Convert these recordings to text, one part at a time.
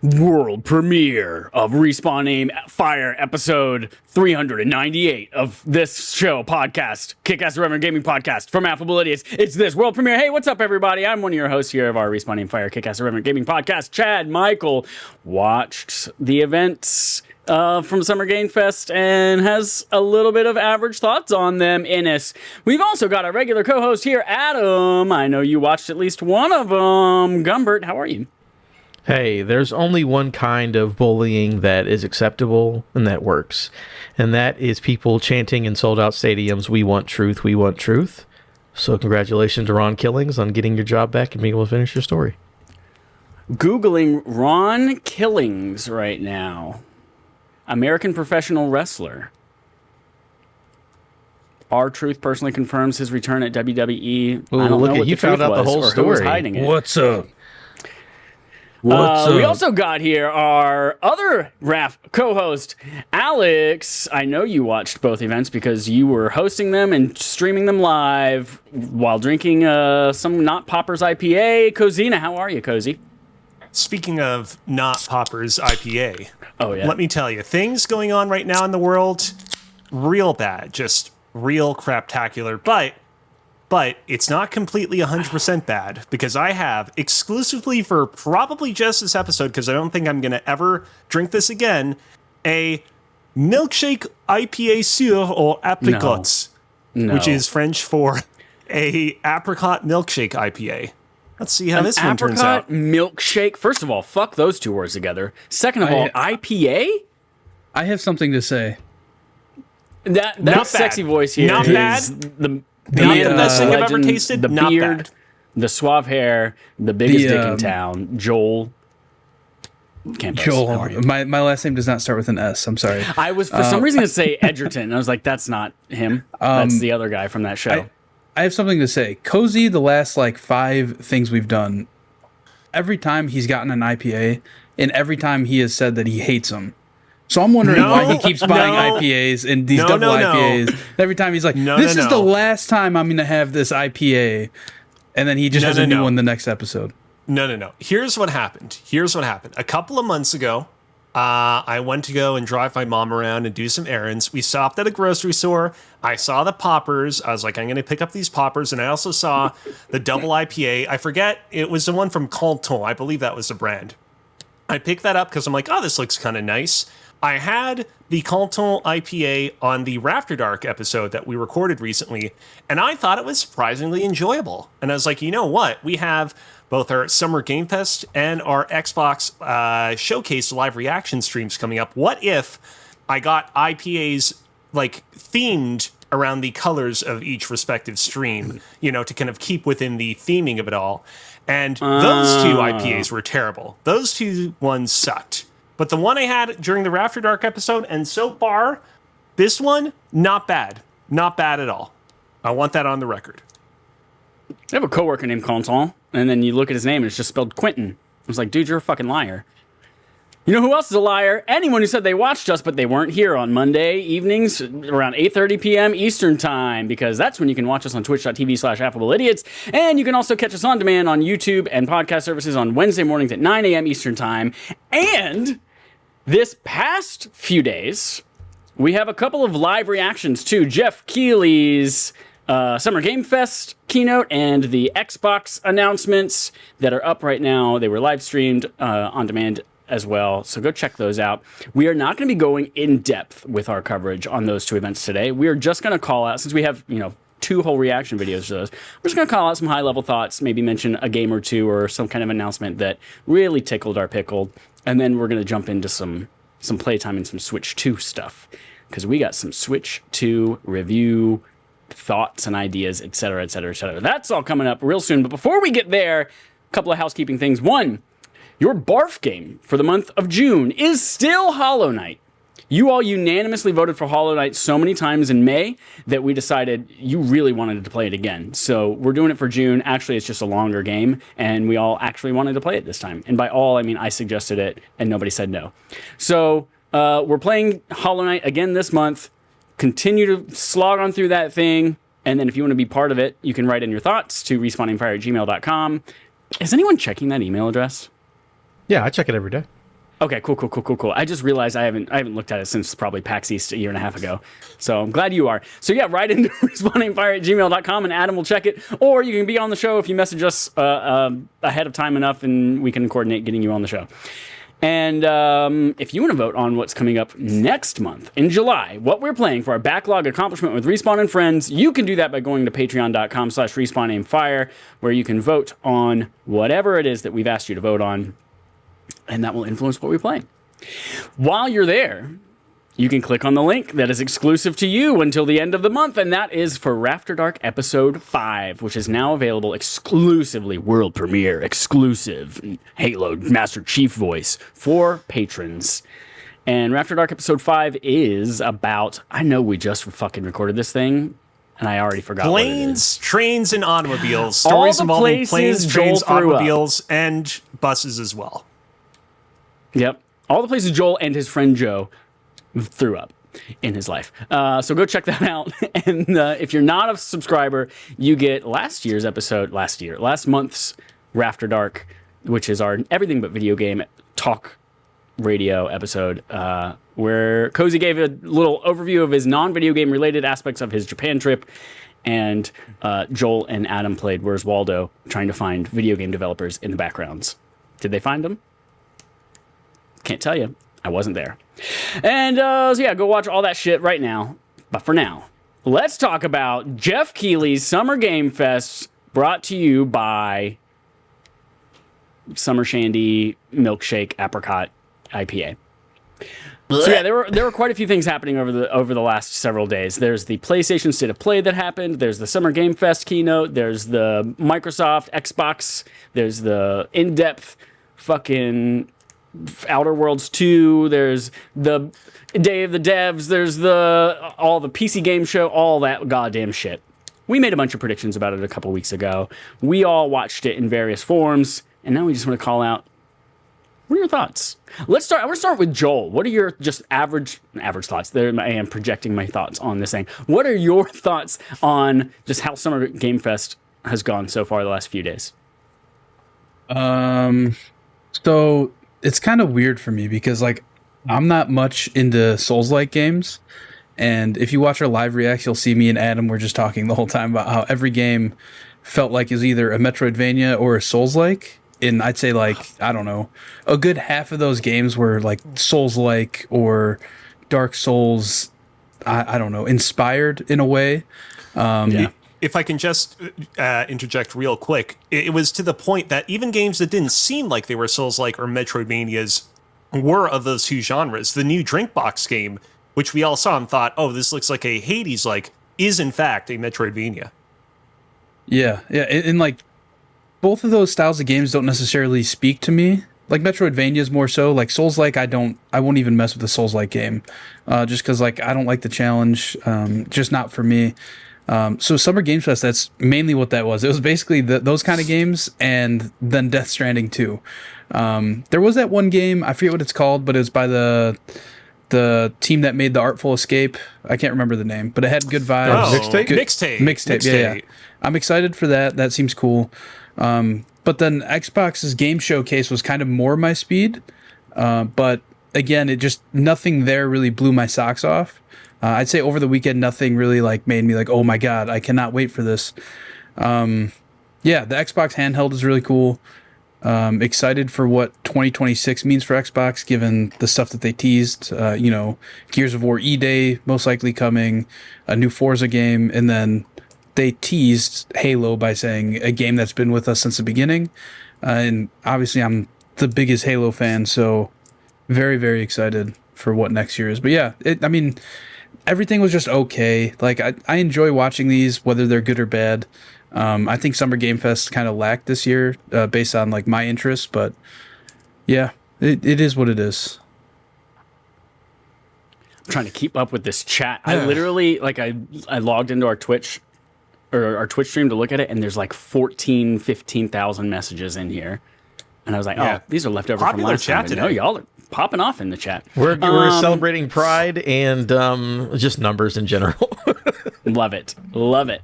World premiere of Respawn Aim Fire episode 398 of this show podcast, Kick-Ass Irreverent Gaming Podcast from Affable Idiots. It's this world premiere. Hey, what's up, everybody? I'm one of your hosts here of our Respawn Aim Fire Kick-Ass Irreverent Gaming Podcast. Chad Michael watched the events from Summer Game Fest and has a little bit of average thoughts on them. Innes. We've also got our regular co-host here, Adam. I know you watched at least one of them. Gumbert, how are you? Hey, there's only one kind of bullying that is acceptable and that works. And that is people chanting in sold-out stadiums, "We want truth, we want truth." So congratulations to Ron Killings on getting your job back and being able to finish your story. Googling Ron Killings right now. American professional wrestler. R-Truth personally confirms his return at WWE. Ooh, I don't look know at what you the found truth out the was whole or who was story. hiding it. What's up? We also got here our other RAF co-host, Alex. I know you watched both events because you were hosting them and streaming them live while drinking some Not Poppers IPA. Cozina, how are you, Cozy? Speaking of Not Poppers IPA, Oh, yeah. let me tell you, things going on right now in the world, real bad, just real craptacular, but it's not completely 100% bad, because I have, exclusively for probably just this episode, because I don't think I'm going to ever drink this again, a milkshake IPA sur or apricots, No. which is French for a apricot milkshake IPA. Let's see how this one turns out. Apricot milkshake. First of all, fuck those two words together. Second of all, IPA? I have something to say. That Not sexy bad. voice here Not is bad. the Not the best thing I've ever legend, tasted. The Not beard, bad. the suave hair, the biggest The, dick in town, Joel. Campos. How Joel, are you? my last name does not start with an S. I'm sorry. I was for some reason to say Edgerton, and I was like, that's not him. That's the other guy from that show. I have something to say. Cozy, the last like 5 things we've done, every time he's gotten an IPA, and every time he has said that he hates them. So I'm wondering why he keeps buying IPAs and these double IPAs. Every time he's like, this is the last time I'm going to have this IPA. And then he just has a new one the next episode. No. Here's what happened. A couple of months ago, I went to go and drive my mom around and do some errands. We stopped at a grocery store. I saw the poppers. I was like, I'm going to pick up these poppers. And I also saw the double IPA. I forget. It was the one from Canton. I believe that was the brand. I picked that up because I'm like, oh, this looks kind of nice. I had the Canton IPA on the Rafter Dark episode that we recorded recently, and I thought it was surprisingly enjoyable. And I was like, you know what? We have both our Summer Game Fest and our Xbox Showcase live reaction streams coming up. What if I got IPAs like themed around the colors of each respective stream, you know, to kind of keep within the theming of it all? And those two IPAs were terrible. Those two ones sucked. But the one I had during the Rafter Dark episode, and so far, this one, not bad. Not bad at all. I want that on the record. I have a coworker named Canton, and then you look at his name and it's just spelled Quentin. I was like, dude, you're a fucking liar. You know who else is a liar? Anyone who said they watched us, but they weren't here on Monday evenings around 8:30 p.m. Eastern Time, because that's when you can watch us on twitch.tv/AffableIdiots. And you can also catch us on demand on YouTube and podcast services on Wednesday mornings at 9 a.m. Eastern Time. And this past few days, we have a couple of live reactions to Jeff Keighley's Summer Game Fest keynote and the Xbox announcements that are up right now. They were live streamed on demand as well, so go check those out. We are not going to be going in depth with our coverage on those two events today. We are just going to call out, since we have, 2 whole reaction videos to those, we're just going to call out some high-level thoughts, maybe mention a game or two or some kind of announcement that really tickled our pickle, and then we're going to jump into some playtime and some Switch 2 stuff, because we got some Switch 2 review thoughts and ideas, etc., etc., etc. That's all coming up real soon, but before we get there, a couple of housekeeping things. One, your barf game for the month of June is still Hollow Knight. You all unanimously voted for Hollow Knight so many times in May that we decided you really wanted to play it again. So we're doing it for June. Actually, it's just a longer game, and we all actually wanted to play it this time. And by all, I mean I suggested it, and nobody said no. So we're playing Hollow Knight again this month. continue to slog on through that thing. And then if you want to be part of it, you can write in your thoughts to respawningfire@gmail.com. Is anyone checking that email address? Yeah, I check it every day. Okay, cool. I just realized I haven't looked at it since probably PAX East a year and a half ago. So I'm glad you are. So yeah, write into respawningfire@gmail.com and Adam will check it. Or you can be on the show if you message us ahead of time enough and we can coordinate getting you on the show. And if you want to vote on what's coming up next month in July, what we're playing for our backlog accomplishment with Respawn and Friends, you can do that by going to patreon.com/respawnandfire, where you can vote on whatever it is that we've asked you to vote on. And that will influence what we play. While you're there, you can click on the link that is exclusive to you until the end of the month, and that is for After Dark Episode 5, which is now available exclusively, world premiere, exclusive, Halo Master Chief voice for patrons. And After Dark Episode 5 is about, I know we just fucking recorded this thing, and I already forgot what it is. Planes, trains, and automobiles. Stories involving planes, trains, automobiles, and buses as well. Yep. All the places Joel and his friend Joe threw up in his life. So go check that out. And if you're not a subscriber, you get last month's After Dark, which is our everything but video game talk radio episode, where Cozy gave a little overview of his non-video game related aspects of his Japan trip. And Joel and Adam played Where's Waldo, trying to find video game developers in the backgrounds. Did they find them? Can't tell you. I wasn't there. And so yeah, go watch all that shit right now. But for now, let's talk about Jeff Keighley's Summer Game Fest, brought to you by Summer Shandy Milkshake Apricot IPA. So yeah, there were quite a few things happening over the last several days. There's the PlayStation State of Play that happened. There's the Summer Game Fest keynote. There's the Microsoft Xbox. There's the in-depth fucking Outer Worlds 2, there's the Day of the Devs, there's all the PC game show, all that goddamn shit. We made a bunch of predictions about it a couple weeks ago. We all watched it in various forms, and now we just want to call out, what are your thoughts? I want to start with Joel. What are your just average thoughts? There I am projecting my thoughts on this thing. What are your thoughts on just how Summer Game Fest has gone so far the last few days? So it's kind of weird for me because like I'm not much into Souls-like games, and if you watch our live reacts, you'll see me and Adam were just talking the whole time about how every game felt like it was either a Metroidvania or a Souls-like. And I'd say like, I don't know, a good half of those games were like Souls-like or Dark Souls, I don't know, inspired in a way. Yeah. If I can just interject real quick, it was to the point that even games that didn't seem like they were Souls-like or Metroidvanias were of those two genres. The new Drinkbox game, which we all saw and thought, oh, this looks like a Hades-like, is in fact a Metroidvania. Yeah, and like both of those styles of games don't necessarily speak to me. Like Metroidvanias more so. Like Souls-like, I won't even mess with a Souls-like game, just because like I don't like the challenge. Just not for me. So Summer Games Fest, that's mainly what that was. It was basically those kind of games, and then Death Stranding 2. There was that one game, I forget what it's called, but it was by the team that made The Artful Escape. I can't remember the name, but it had good vibes. Mixtape. Yeah. I'm excited for that. That seems cool. But then Xbox's game showcase was kind of more my speed. But again, nothing there really blew my socks off. I'd say over the weekend, nothing really like made me like, oh my God, I cannot wait for this. The Xbox handheld is really cool. Excited for what 2026 means for Xbox, given the stuff that they teased. Gears of War E-Day most likely coming, a new Forza game, and then they teased Halo by saying a game that's been with us since the beginning. And obviously, I'm the biggest Halo fan, so very, very excited for what next year is. But yeah, everything was just okay. Like I enjoy watching these, whether they're good or bad. I think Summer Game Fest kind of lacked this year based on like my interests, but yeah, it is what it is. I'm trying to keep up with this chat. I literally I logged into our Twitch or our Twitch stream to look at it, and there's like 15,000 messages in here. And I was like, oh, these are left over from last time. No, y'all are popping off in the chat. We're celebrating pride and just numbers in general. Love it. Love it.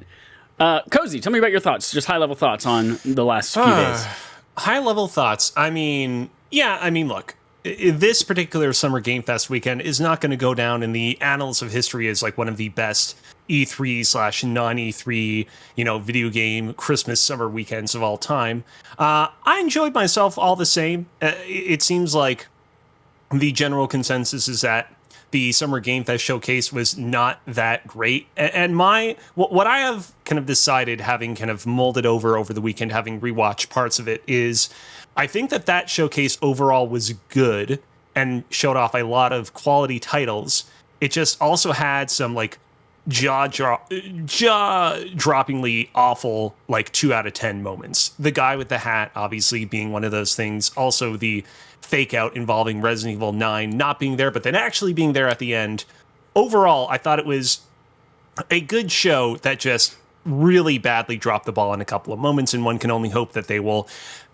Cozy, tell me about your thoughts, just high-level thoughts on the last few days. High-level thoughts. I mean, look, this particular Summer Game Fest weekend is not going to go down in the annals of history as like one of the best E3/non-E3, video game Christmas summer weekends of all time. I enjoyed myself all the same. It seems like the general consensus is that the Summer Game Fest showcase was not that great. And what I have kind of decided, having kind of molded over the weekend, having rewatched parts of it, is I think that showcase overall was good and showed off a lot of quality titles. It just also had some like jaw-droppingly awful like 2 out of 10 moments. The guy with the hat obviously being one of those things. Also the fake out involving Resident Evil 9 not being there, but then actually being there at the end. Overall, I thought it was a good show that just really badly dropped the ball in a couple of moments, and one can only hope that they will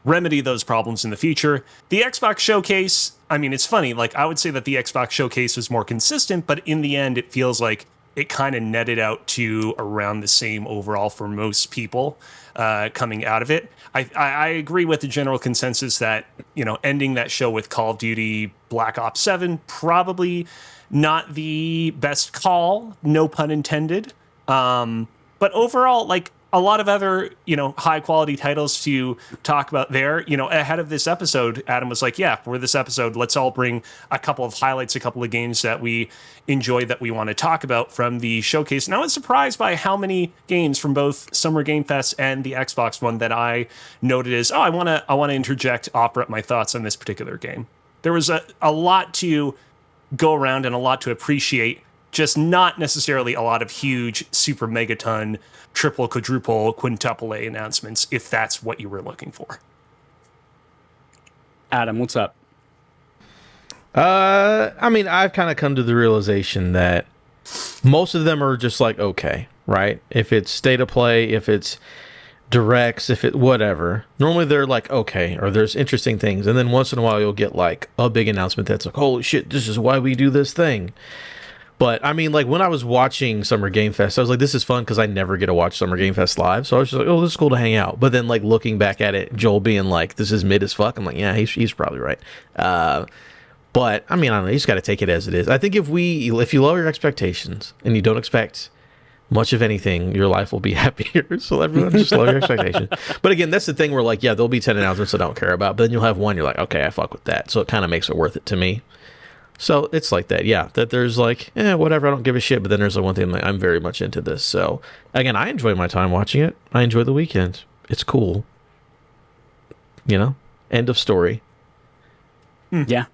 remedy those problems in the future. The Xbox showcase, I mean, it's funny, like I would say that the Xbox showcase was more consistent, but in the end it feels like it kind of netted out to around the same overall for most people coming out of it. I agree with the general consensus that, ending that show with Call of Duty Black Ops 7, probably not the best call, no pun intended. But overall, like a lot of other, high quality titles to talk about there. Ahead of this episode, Adam was like, yeah, for this episode, let's all bring a couple of highlights, a couple of games that we enjoyed that we want to talk about from the showcase. And I was surprised by how many games from both Summer Game Fest and the Xbox one that I noted as, I want to interject, offer up my thoughts on this particular game. There was a lot to go around and a lot to appreciate, just not necessarily a lot of huge super megaton triple, quadruple, quintuple A announcements, if that's what you were looking for. Adam, what's up? I mean, I've kind of come to the realization that most of them are just like, okay, right? If it's state of play, if it's directs, if it whatever, normally they're like, okay, or there's interesting things. And then once in a while you'll get like a big announcement that's like, holy shit, this is why we do this thing. But I mean, like when I was watching Summer Game Fest, I was like, this is fun because I never get to watch Summer Game Fest live. So I was just like, oh, this is cool to hang out. But then like looking back at it, Joel being like, this is mid as fuck. I'm like, yeah, he's probably right. But I mean, I don't know. You just got to take it as it is. I think if you lower your expectations and you don't expect much of anything, your life will be happier. So everyone just lower your expectations. But again, that's the thing where like, yeah, there'll be 10 announcements I don't care about. But then you'll have one, you're like, okay, I fuck with that. So it kind of makes it worth it to me. So it's like that, yeah, that there's like, whatever, I don't give a shit. But then there's like one thing, like, I'm very much into this. So again, I enjoy my time watching it. I enjoy the weekend. It's cool. End of story. Yeah.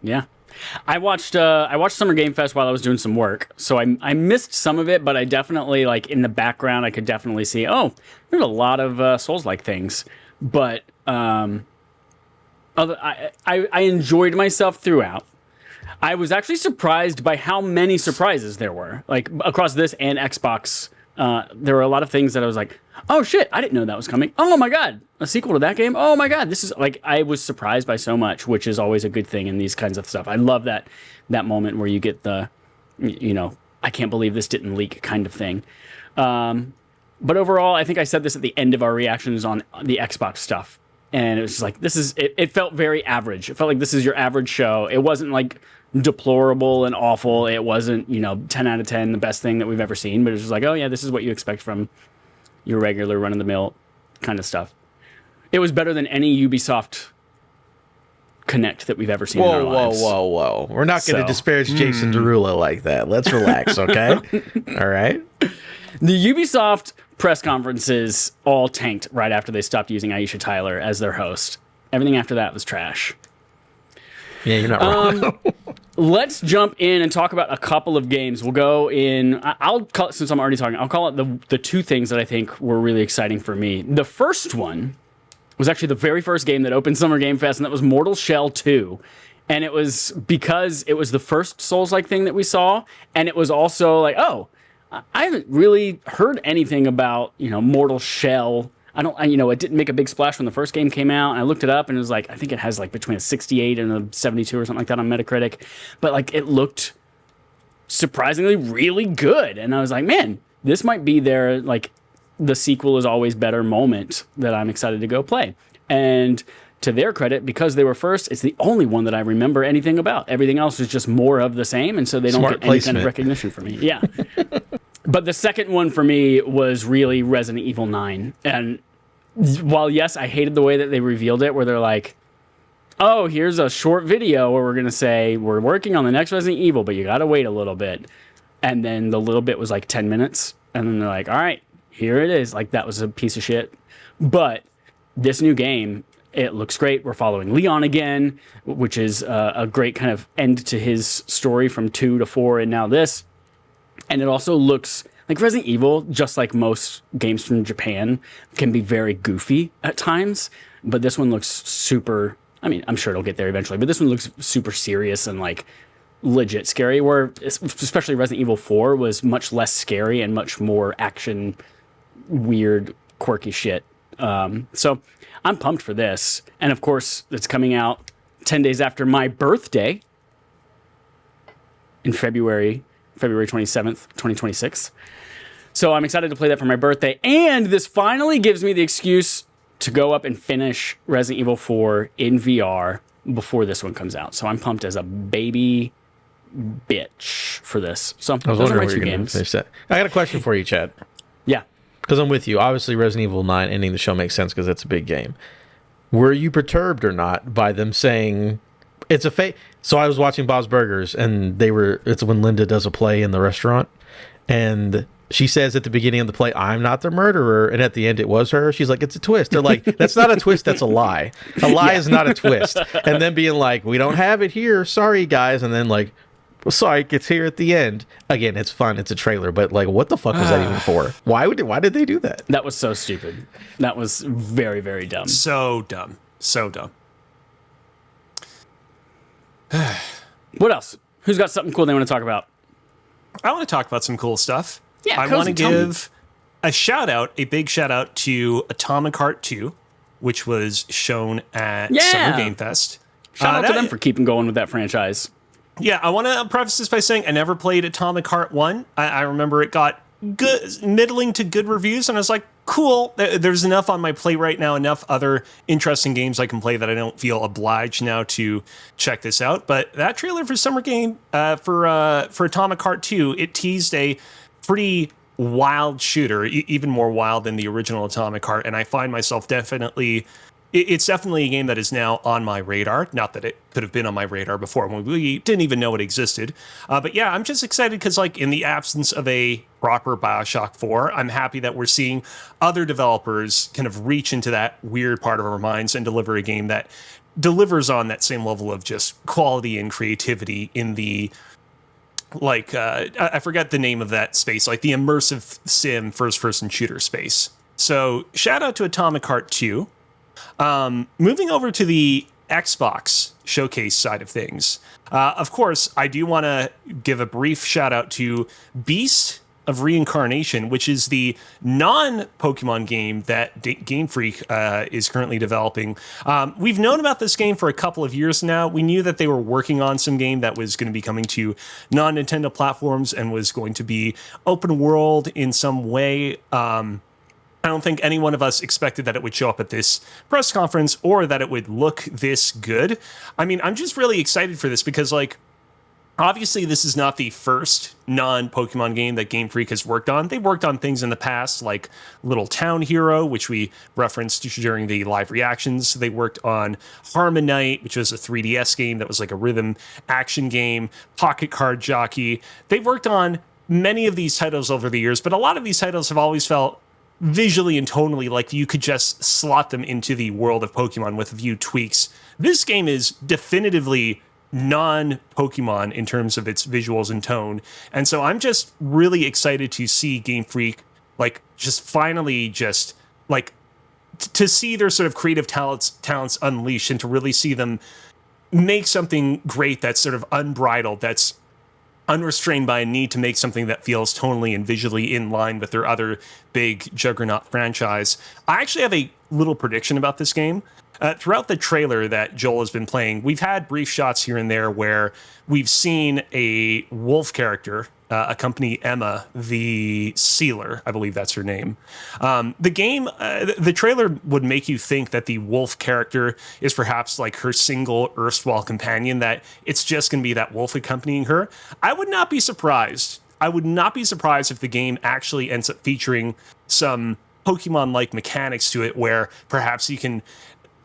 I watched Summer Game Fest while I was doing some work, so I missed some of it, but I definitely, like, in the background, I could definitely see, there's a lot of Souls-like things. But I enjoyed myself throughout. I was actually surprised by how many surprises there were, like across this and Xbox. There were a lot of things that I was like, oh shit, I didn't know that was coming. Oh my god, a sequel to that game. Oh my god, this is like, I was surprised by so much, which is always a good thing in these kinds of stuff. I love that moment where you get the, I can't believe this didn't leak kind of thing. But overall, I think I said this at the end of our reactions on the Xbox stuff. And it was just like, it felt very average. It felt like this is your average show. It wasn't like deplorable and awful. It wasn't, 10 out of 10, the best thing that we've ever seen. But it was just like, oh yeah, this is what you expect from your regular run-of-the-mill kind of stuff. It was better than any Ubisoft Connect that we've ever seen in our lives. Whoa. We're not going to disparage Jason Derulo like that. Let's relax, okay? All right? The Ubisoft press conferences all tanked right after they stopped using Aisha Tyler as their host. Everything after that was trash. Yeah, you're not wrong. Let's jump in and talk about a couple of games. We'll go in. I'll call it, since I'm already talking, I'll call it the two things that I think were really exciting for me. The first one was actually the very first game that opened Summer Game Fest, and that was Mortal Shell 2. And it was because it was the first Souls-like thing that we saw, and it was also like, I haven't really heard anything about, Mortal Shell. it didn't make a big splash when the first game came out. And I looked it up and it was like, I think it has like between a 68 and a 72 or something like that on Metacritic. But like it looked surprisingly really good. And I was like, man, this might be their like the sequel is always better moment that I'm excited to go play. And to their credit, because they were first, it's the only one that I remember anything about. Everything else is just more of the same. And so they don't Smart get any kind placement. of recognition from me. Yeah. But the second one for me was really Resident Evil 9. And while, yes, I hated the way that they revealed it, where they're like, oh, here's a short video where we're going to say, we're working on the next Resident Evil, but you got to wait a little bit. And then the little bit was like 10 minutes. And then they're like, all right, here it is. Like, that was a piece of shit. But this new game, it looks great. We're following Leon again, which is a great kind of end to his story from 2 to 4 and now this. And it also looks like Resident Evil, just like most games from Japan, can be very goofy at times. But this one looks super, I mean, I'm sure it'll get there eventually, but this one looks super serious and like legit scary, where especially Resident Evil 4 was much less scary and much more action, weird, quirky shit. So I'm pumped for this. And of course, it's coming out 10 days after my birthday in February 27th, 2026. So I'm excited to play that for my birthday. And this finally gives me the excuse to go up and finish Resident Evil 4 in VR before this one comes out. So I'm pumped as a baby bitch for this. So I was those are wondering my where two you're going to games. finish that. I got a question for you, Chad. Yeah. Because I'm with you. Obviously, Resident Evil 9 ending the show makes sense because it's a big game. Were you perturbed or not by them saying it's a fake? So I was watching Bob's Burgers, and it's when Linda does a play in the restaurant, and she says at the beginning of the play, "I'm not the murderer," and at the end it was her. She's like, "It's a twist." They're like, "That's not a twist. That's a lie. A lie is not a twist." And then being like, "We don't have it here. Sorry, guys." And then like, well, sorry, it's here at the end. Again, it's fun. It's a trailer, but like, what the fuck was that even for? Why did they do that? That was so stupid. That was very, very dumb. So dumb. So dumb. What else? Who's got something cool they want to talk about? I want to talk about some cool stuff. Yeah, I Cozy, want to tell me. give a big shout out to Atomic Heart 2, which was shown at Yeah. Summer Game Fest. Shout out to that- them for keeping going with that franchise. Yeah, I want to preface this by saying I never played Atomic Heart 1. I remember it got good, middling to good reviews, and I was like, cool, there's enough on my plate right now, enough other interesting games I can play that I don't feel obliged now to check this out. But that trailer for Summer Game, for Atomic Heart 2, it teased a pretty wild shooter, even more wild than the original Atomic Heart, and I find myself it's definitely a game that is now on my radar. Not that it could have been on my radar before when we didn't even know it existed. But yeah, I'm just excited because like in the absence of a proper BioShock 4, I'm happy that we're seeing other developers kind of reach into that weird part of our minds and deliver a game that delivers on that same level of just quality and creativity in the like, I forget the name of that space, like the immersive sim first-person shooter space. So shout out to Atomic Heart 2. Moving over to the Xbox showcase side of things. Of course, I do want to give a brief shout out to Beast of Reincarnation, which is the non-Pokemon game that Game Freak is currently developing. We've known about this game for a couple of years now. We knew that they were working on some game that was going to be coming to non-Nintendo platforms and was going to be open world in some way. I don't think any one of us expected that it would show up at this press conference or that it would look this good. I mean, I'm just really excited for this because, like, obviously this is not the first non-Pokemon game that Game Freak has worked on. They've worked on things in the past, like Little Town Hero, which we referenced during the live reactions. They worked on Harmonite, which was a 3DS game that was like a rhythm action game, Pocket Card Jockey. They've worked on many of these titles over the years, but a lot of these titles have always felt visually and tonally like you could just slot them into the world of Pokemon with a few tweaks. This game is definitively non-Pokemon in terms of its visuals and tone. And so I'm just really excited to see Game Freak like just finally just like to see their sort of creative talents unleashed and to really see them make something great that's sort of unbridled, that's unrestrained by a need to make something that feels tonally and visually in line with their other big juggernaut franchise. I actually have a little prediction about this game. Throughout the trailer that Joel has been playing, we've had brief shots here and there where we've seen a wolf character accompany Emma, the sealer. I believe that's her name. The trailer would make you think that the wolf character is perhaps like her single erstwhile companion, that it's just going to be that wolf accompanying her. I would not be surprised. I would not be surprised if the game actually ends up featuring some Pokemon-like mechanics to it, where perhaps you can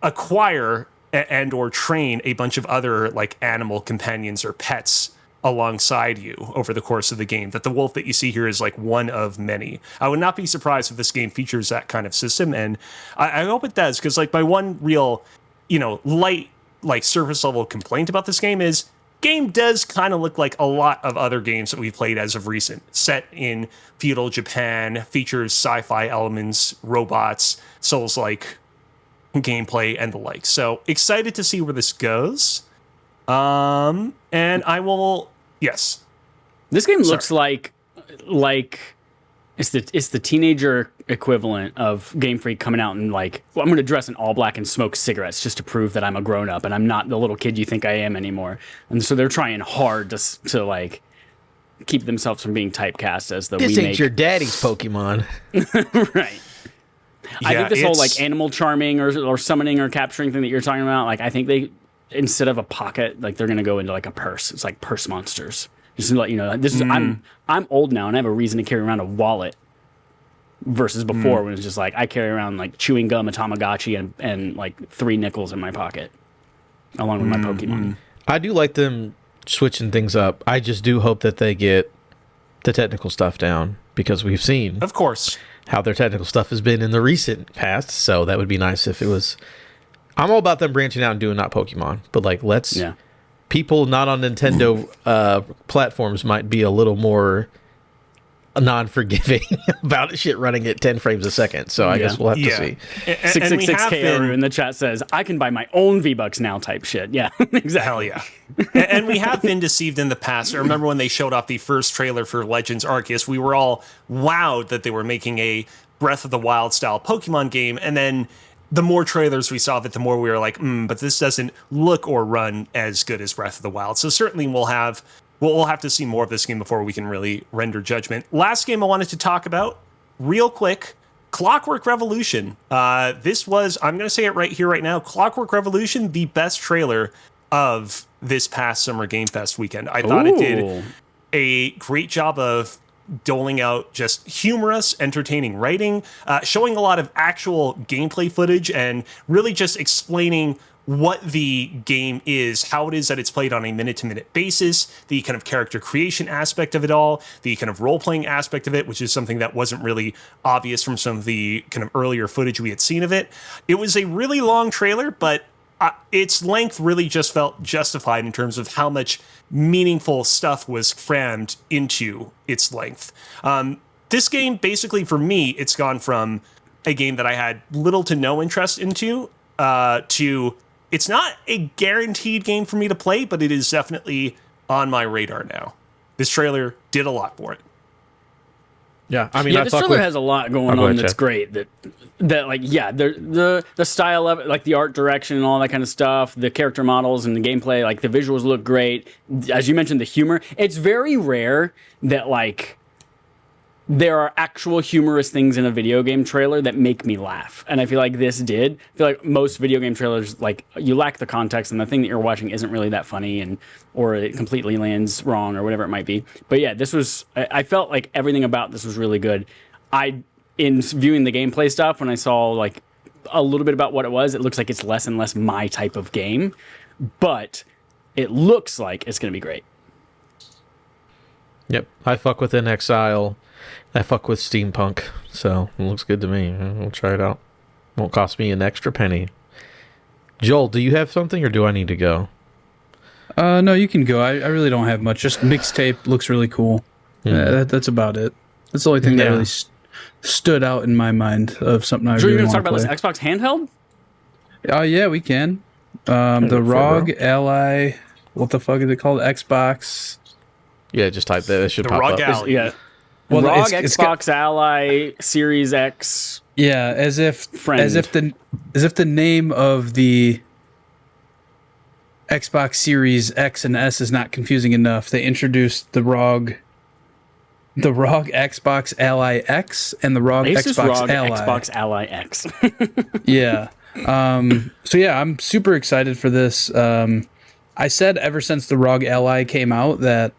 acquire and or train a bunch of other like animal companions or pets alongside you over the course of the game, that the wolf that you see here is like one of many. I would not be surprised if this game features that kind of system, and I hope it does, because like my one real, light, like surface level complaint about this game is game does kind of look like a lot of other games that we've played as of recent. Set in feudal Japan, features sci-fi elements, robots, Souls-like gameplay, and the like. So excited to see where this goes. And I will. Yes, this game looks like it's the teenager equivalent of Game Freak coming out and like, well, I'm going to dress in all black and smoke cigarettes just to prove that I'm a grown up and I'm not the little kid you think I am anymore. And so they're trying hard to like keep themselves from being typecast as the this ain't your daddy's Pokemon. Right. Yeah, I think this whole like animal charming or summoning or capturing thing that you're talking about, like I think they, instead of a pocket, like they're gonna go into like a purse. It's like purse monsters. Just to let you know, this is I'm old now and I have a reason to carry around a wallet. Versus before when it's just like I carry around like chewing gum, a Tamagotchi, and like 3 nickels in my pocket, along with my Pokemon. I do like them switching things up. I just do hope that they get the technical stuff down, because we've seen, of course, how their technical stuff has been in the recent past. So that would be nice if it was. I'm all about them branching out and doing not Pokemon, but like people not on Nintendo platforms might be a little more non-forgiving about shit running at 10 frames a second. So I guess we'll have to see. 666K in the chat says, I can buy my own V-Bucks now type shit. Yeah, exactly. Hell yeah. And we have been deceived in the past. I remember when they showed off the first trailer for Legends Arceus, we were all wowed that they were making a Breath of the Wild style Pokemon game. And then the more trailers we saw of it, the more we were like, but this doesn't look or run as good as Breath of the Wild. So certainly we'll have to see more of this game before we can really render judgment. Last game I wanted to talk about, real quick, Clockwork Revolution. This was, I'm going to say it right here, right now, Clockwork Revolution, the best trailer of this past Summer Game Fest weekend. I thought it did a great job of doling out just humorous, entertaining writing, showing a lot of actual gameplay footage, and really just explaining what the game is, how it is that it's played on a minute-to-minute basis, the kind of character creation aspect of it all, the kind of role-playing aspect of it, which is something that wasn't really obvious from some of the kind of earlier footage we had seen of it. It was a really long trailer, but its length really just felt justified in terms of how much meaningful stuff was crammed into its length. This game, basically, for me, it's gone from a game that I had little to no interest into to... It's not a guaranteed game for me to play, but it is definitely on my radar now. This trailer did a lot for it. Yeah, I mean, this trailer has a lot going on that's great. The style of it, like the art direction and all that kind of stuff, the character models and the gameplay, like the visuals look great. As you mentioned, the humor. It's very rare that like there are actual humorous things in a video game trailer that make me laugh. And I feel like this did. I feel like most video game trailers, like, you lack the context and the thing that you're watching isn't really that funny, or it completely lands wrong or whatever it might be. But yeah, I felt like everything about this was really good. In viewing the gameplay stuff, when I saw like a little bit about what it was, it looks like it's less and less my type of game. But it looks like it's going to be great. Yep. I fuck with In Exile. I fuck with steampunk, so it looks good to me. We'll try it out. Won't cost me an extra penny. Joel, do you have something, or do I need to go? No, you can go. I really don't have much. Just Mixtape looks really cool. That's about it. That's the only thing that really stood out in my mind of something I really want to play. You're going to talk about this Xbox handheld? Yeah, we can. The ROG Ally, what the fuck is it called? Xbox Yeah, just type that. It should The pop ROG up. Ally. Yeah. Well, ROG it's Xbox Ally Series X. Yeah, as if Friend. as if the name of the Xbox Series X and S is not confusing enough. They introduced the ROG Xbox Ally X and the ROG Asus Xbox ROG Ally. Xbox Ally X. Yeah. So yeah, I'm super excited for this. I said ever since the ROG Ally came out that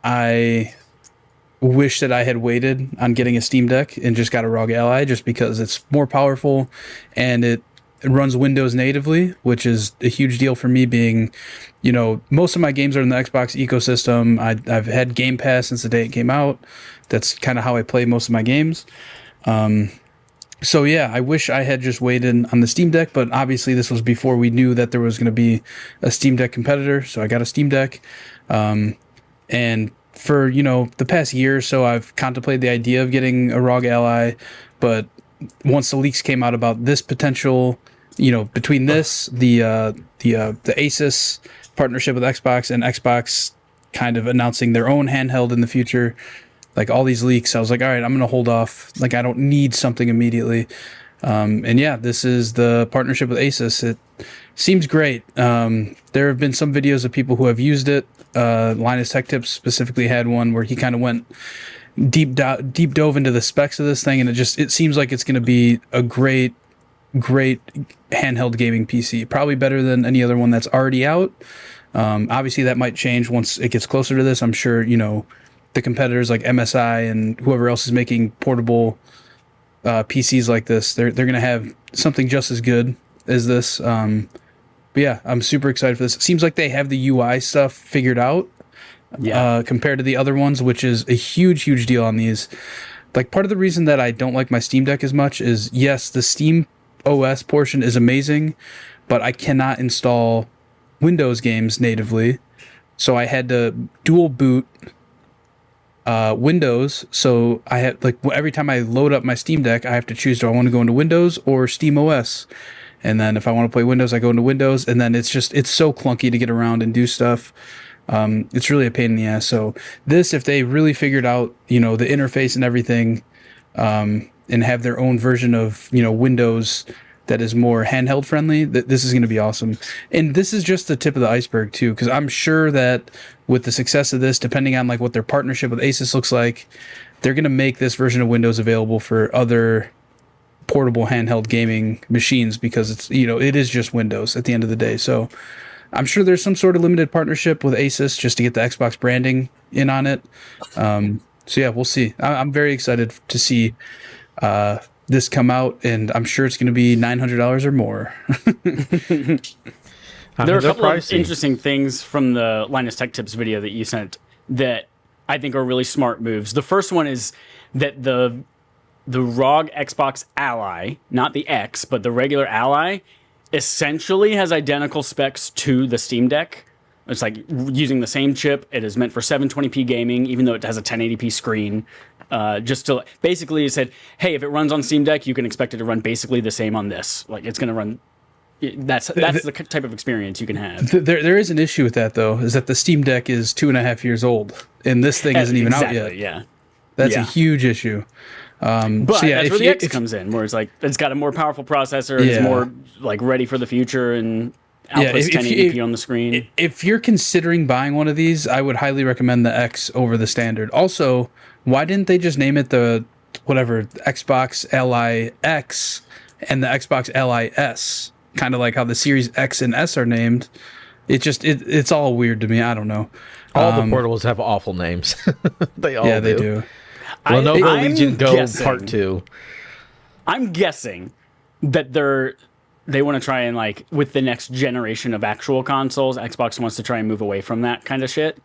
I wish that I had waited on getting a Steam Deck and just got a ROG Ally just because it's more powerful and it runs Windows natively, which is a huge deal for me being, most of my games are in the Xbox ecosystem. I've had Game Pass since the day it came out. That's kind of how I play most of my games. So yeah, I wish I had just waited on the Steam Deck, but obviously this was before we knew that there was going to be a Steam Deck competitor, so I got a Steam Deck. And for, the past year or so, I've contemplated the idea of getting a ROG Ally, but once the leaks came out about this potential, between this, the Asus partnership with Xbox and Xbox kind of announcing their own handheld in the future, like all these leaks, I was like, all right, I'm going to hold off. Like, I don't need something immediately. And yeah, this is the partnership with Asus. It seems great. There have been some videos of people who have used it. Linus Tech Tips specifically had one where he kind of went deep dove into the specs of this thing, and it seems like it's going to be a great handheld gaming PC. Probably better than any other one that's already out. Obviously, that might change once it gets closer to this. I'm sure, the competitors like MSI and whoever else is making portable PCs like this, they're going to have something just as good as this. But yeah, I'm super excited for this. It seems like they have the UI stuff figured out compared to the other ones, which is a huge deal on these. Like, part of the reason that I don't like my Steam Deck as much is, yes, the Steam OS portion is amazing, but I cannot install Windows games natively. So I had to dual boot Windows. So I had, like, every time I load up my Steam Deck, I have to choose, do I want to go into Windows or Steam OS? And then if I want to play Windows, I go into Windows, and then it's so clunky to get around and do stuff. It's really a pain in the ass. So this, if they really figured out, the interface and everything, and have their own version of, Windows that is more handheld friendly, this is going to be awesome. And this is just the tip of the iceberg too, because I'm sure that with the success of this, depending on like what their partnership with Asus looks like, they're going to make this version of Windows available for other portable handheld gaming machines, because it's, it is just Windows at the end of the day. So I'm sure there's some sort of limited partnership with Asus just to get the Xbox branding in on it. So yeah, we'll see. I'm very excited to see this come out, and I'm sure it's going to be $900 or more. There are a couple of interesting things from the Linus Tech Tips video that you sent that I think are really smart moves. The first one is that the ROG Xbox Ally, not the X, but the regular Ally, essentially has identical specs to the Steam Deck. It's like using the same chip. It is meant for 720p gaming, even though it has a 1080p screen. Just to basically, it said, hey, if it runs on Steam Deck, you can expect it to run basically the same on this. Like, it's going to run. That's the type of experience you can have. There is an issue with that, though, is that the Steam Deck is 2.5 years old, and this thing isn't even out yet. Yeah, that's a huge issue. But so yeah, that's where the X comes in, where it's like it's got a more powerful processor, it's more like ready for the future, and outputs 1080p on the screen. If you're considering buying one of these, I would highly recommend the X over the standard. Also, why didn't they just name it the Xbox Ally X and the Xbox Ally S? Kind of like how the Series X and S are named. It's all weird to me. I don't know. All the portables have awful names. They all do. They do. Lenovo Legion Go Part 2. I'm guessing that they want to try and, like, with the next generation of actual consoles, Xbox wants to try and move away from that kind of shit.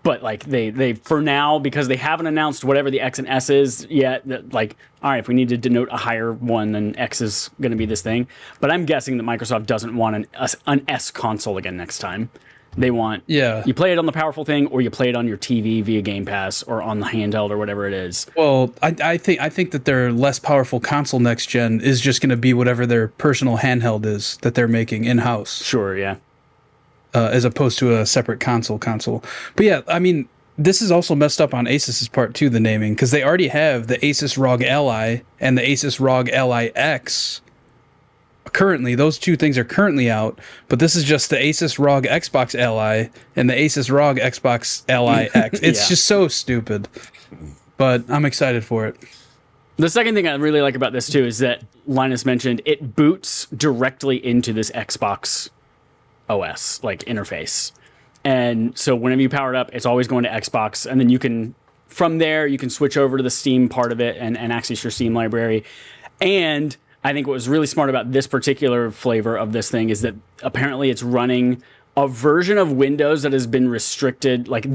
But, like, they for now, because they haven't announced whatever the X and S is yet, that, like, all right, if we need to denote a higher one, then X is going to be this thing. But I'm guessing that Microsoft doesn't want an S console again next time. They want, you play it on the powerful thing, or you play it on your TV via Game Pass, or on the handheld, or whatever it is. Well, I think that their less powerful console next gen is just going to be whatever their personal handheld is that they're making in-house. Sure, yeah. As opposed to a separate console. But yeah, I mean, this is also messed up on Asus's part too, the naming, because they already have the Asus ROG Ally and the Asus ROG Ally X. Currently, those two things are currently out, but this is just the Asus ROG Xbox Ally and the Asus ROG Xbox Ally X. It's just so stupid, but I'm excited for it. The second thing I really like about this too is that Linus mentioned it boots directly into this Xbox OS like interface. And so whenever you power it up, it's always going to Xbox. And then you can, from there, you can switch over to the Steam part of it and access your Steam library. And I think what was really smart about this particular flavor of this thing is that apparently it's running a version of Windows that has been restricted. Like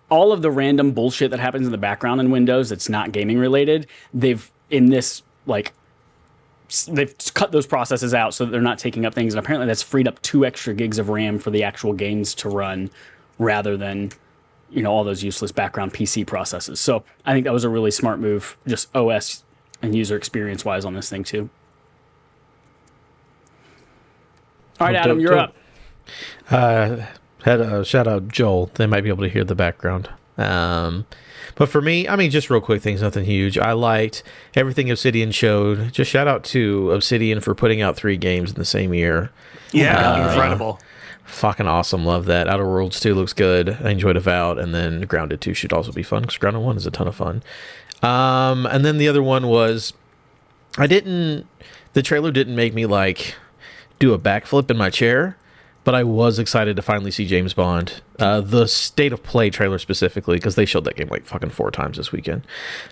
all of the random bullshit that happens in the background in Windows that's not gaming related, they've cut those processes out so that they're not taking up things. And apparently that's freed up 2 extra gigs of RAM for the actual games to run rather than, all those useless background PC processes. So I think that was a really smart move, just OS and user experience wise on this thing too. All right, Adam, you're up. Had a shout out Joel. They might be able to hear the background. But for me, just real quick things, nothing huge. I liked everything Obsidian showed. Just shout out to Obsidian for putting out 3 games in the same year. Yeah, incredible. Fucking awesome. Love that. Outer Worlds 2 looks good. I enjoyed Avowed, and then Grounded 2 should also be fun because Grounded 1 is a ton of fun. And then the other one was the trailer didn't make me do a backflip in my chair, but I was excited to finally see James Bond. The State of Play trailer specifically, because they showed that game fucking 4 times this weekend.